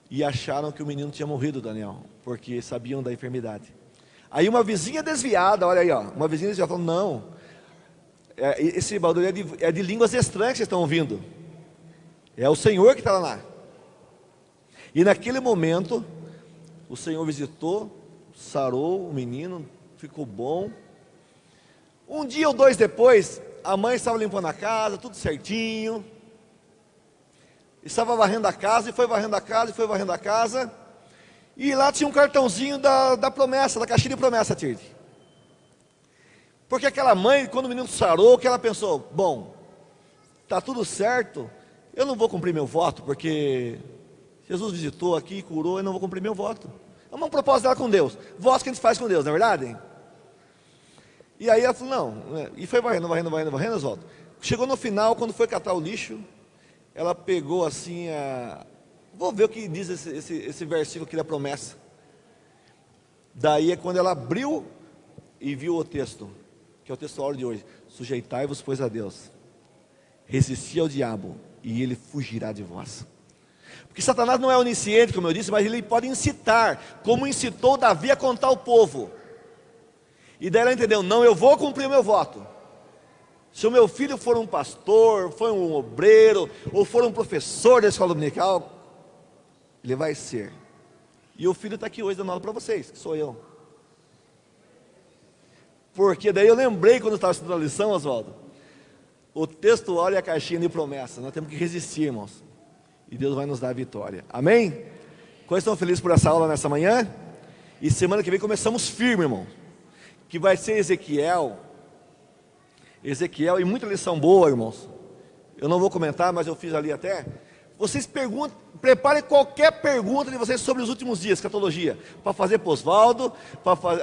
E acharam que o menino tinha morrido, Daniel, porque sabiam da enfermidade. Aí uma vizinha desviada, olha aí, ó, uma vizinha desviada falou, não, esse barulho é de línguas estranhas que vocês estão ouvindo. É o Senhor que está lá. E naquele momento, o Senhor visitou, sarou o menino, ficou bom. Um dia ou dois depois, a mãe estava limpando a casa, tudo certinho. Estava varrendo a casa, e foi varrendo a casa, e foi varrendo a casa. E lá tinha um cartãozinho da promessa, da caixinha de promessa, Tirde. Porque aquela mãe, quando o menino sarou, o que ela pensou? Bom, está tudo certo, eu não vou cumprir meu voto, porque Jesus visitou aqui, curou, eu não vou cumprir meu voto. É um propósito dela com Deus. Votos que a gente faz com Deus, não é verdade? E aí ela falou, não, e foi varrendo, Oswaldo. Chegou no final, quando foi catar o lixo, ela pegou assim vou ver o que diz esse versículo aqui da promessa. Daí é quando ela abriu e viu o texto, que é o texto áureo de hoje. Sujeitai-vos, pois, a Deus. Resisti ao diabo, e ele fugirá de vós. Porque Satanás não é onisciente, como eu disse, mas ele pode incitar, como incitou Davi a contar ao povo. E daí ela entendeu, não, eu vou cumprir o meu voto. Se o meu filho for um pastor, for um obreiro, ou for um professor da escola dominical, ele vai ser. E o filho está aqui hoje dando aula para vocês, que sou eu. Porque daí eu lembrei quando eu estava estudando a lição, Oswaldo, o texto olha a caixinha de promessa, nós temos que resistir, irmãos. E Deus vai nos dar a vitória. Amém? Quantos estão felizes por essa aula nessa manhã? E semana que vem começamos firme, irmão. Que vai ser Ezequiel e muita lição boa, irmãos. Eu não vou comentar, mas eu fiz ali até. Vocês perguntem, preparem qualquer pergunta de vocês sobre os últimos dias, escatologia, para fazer para Oswaldo, para fazer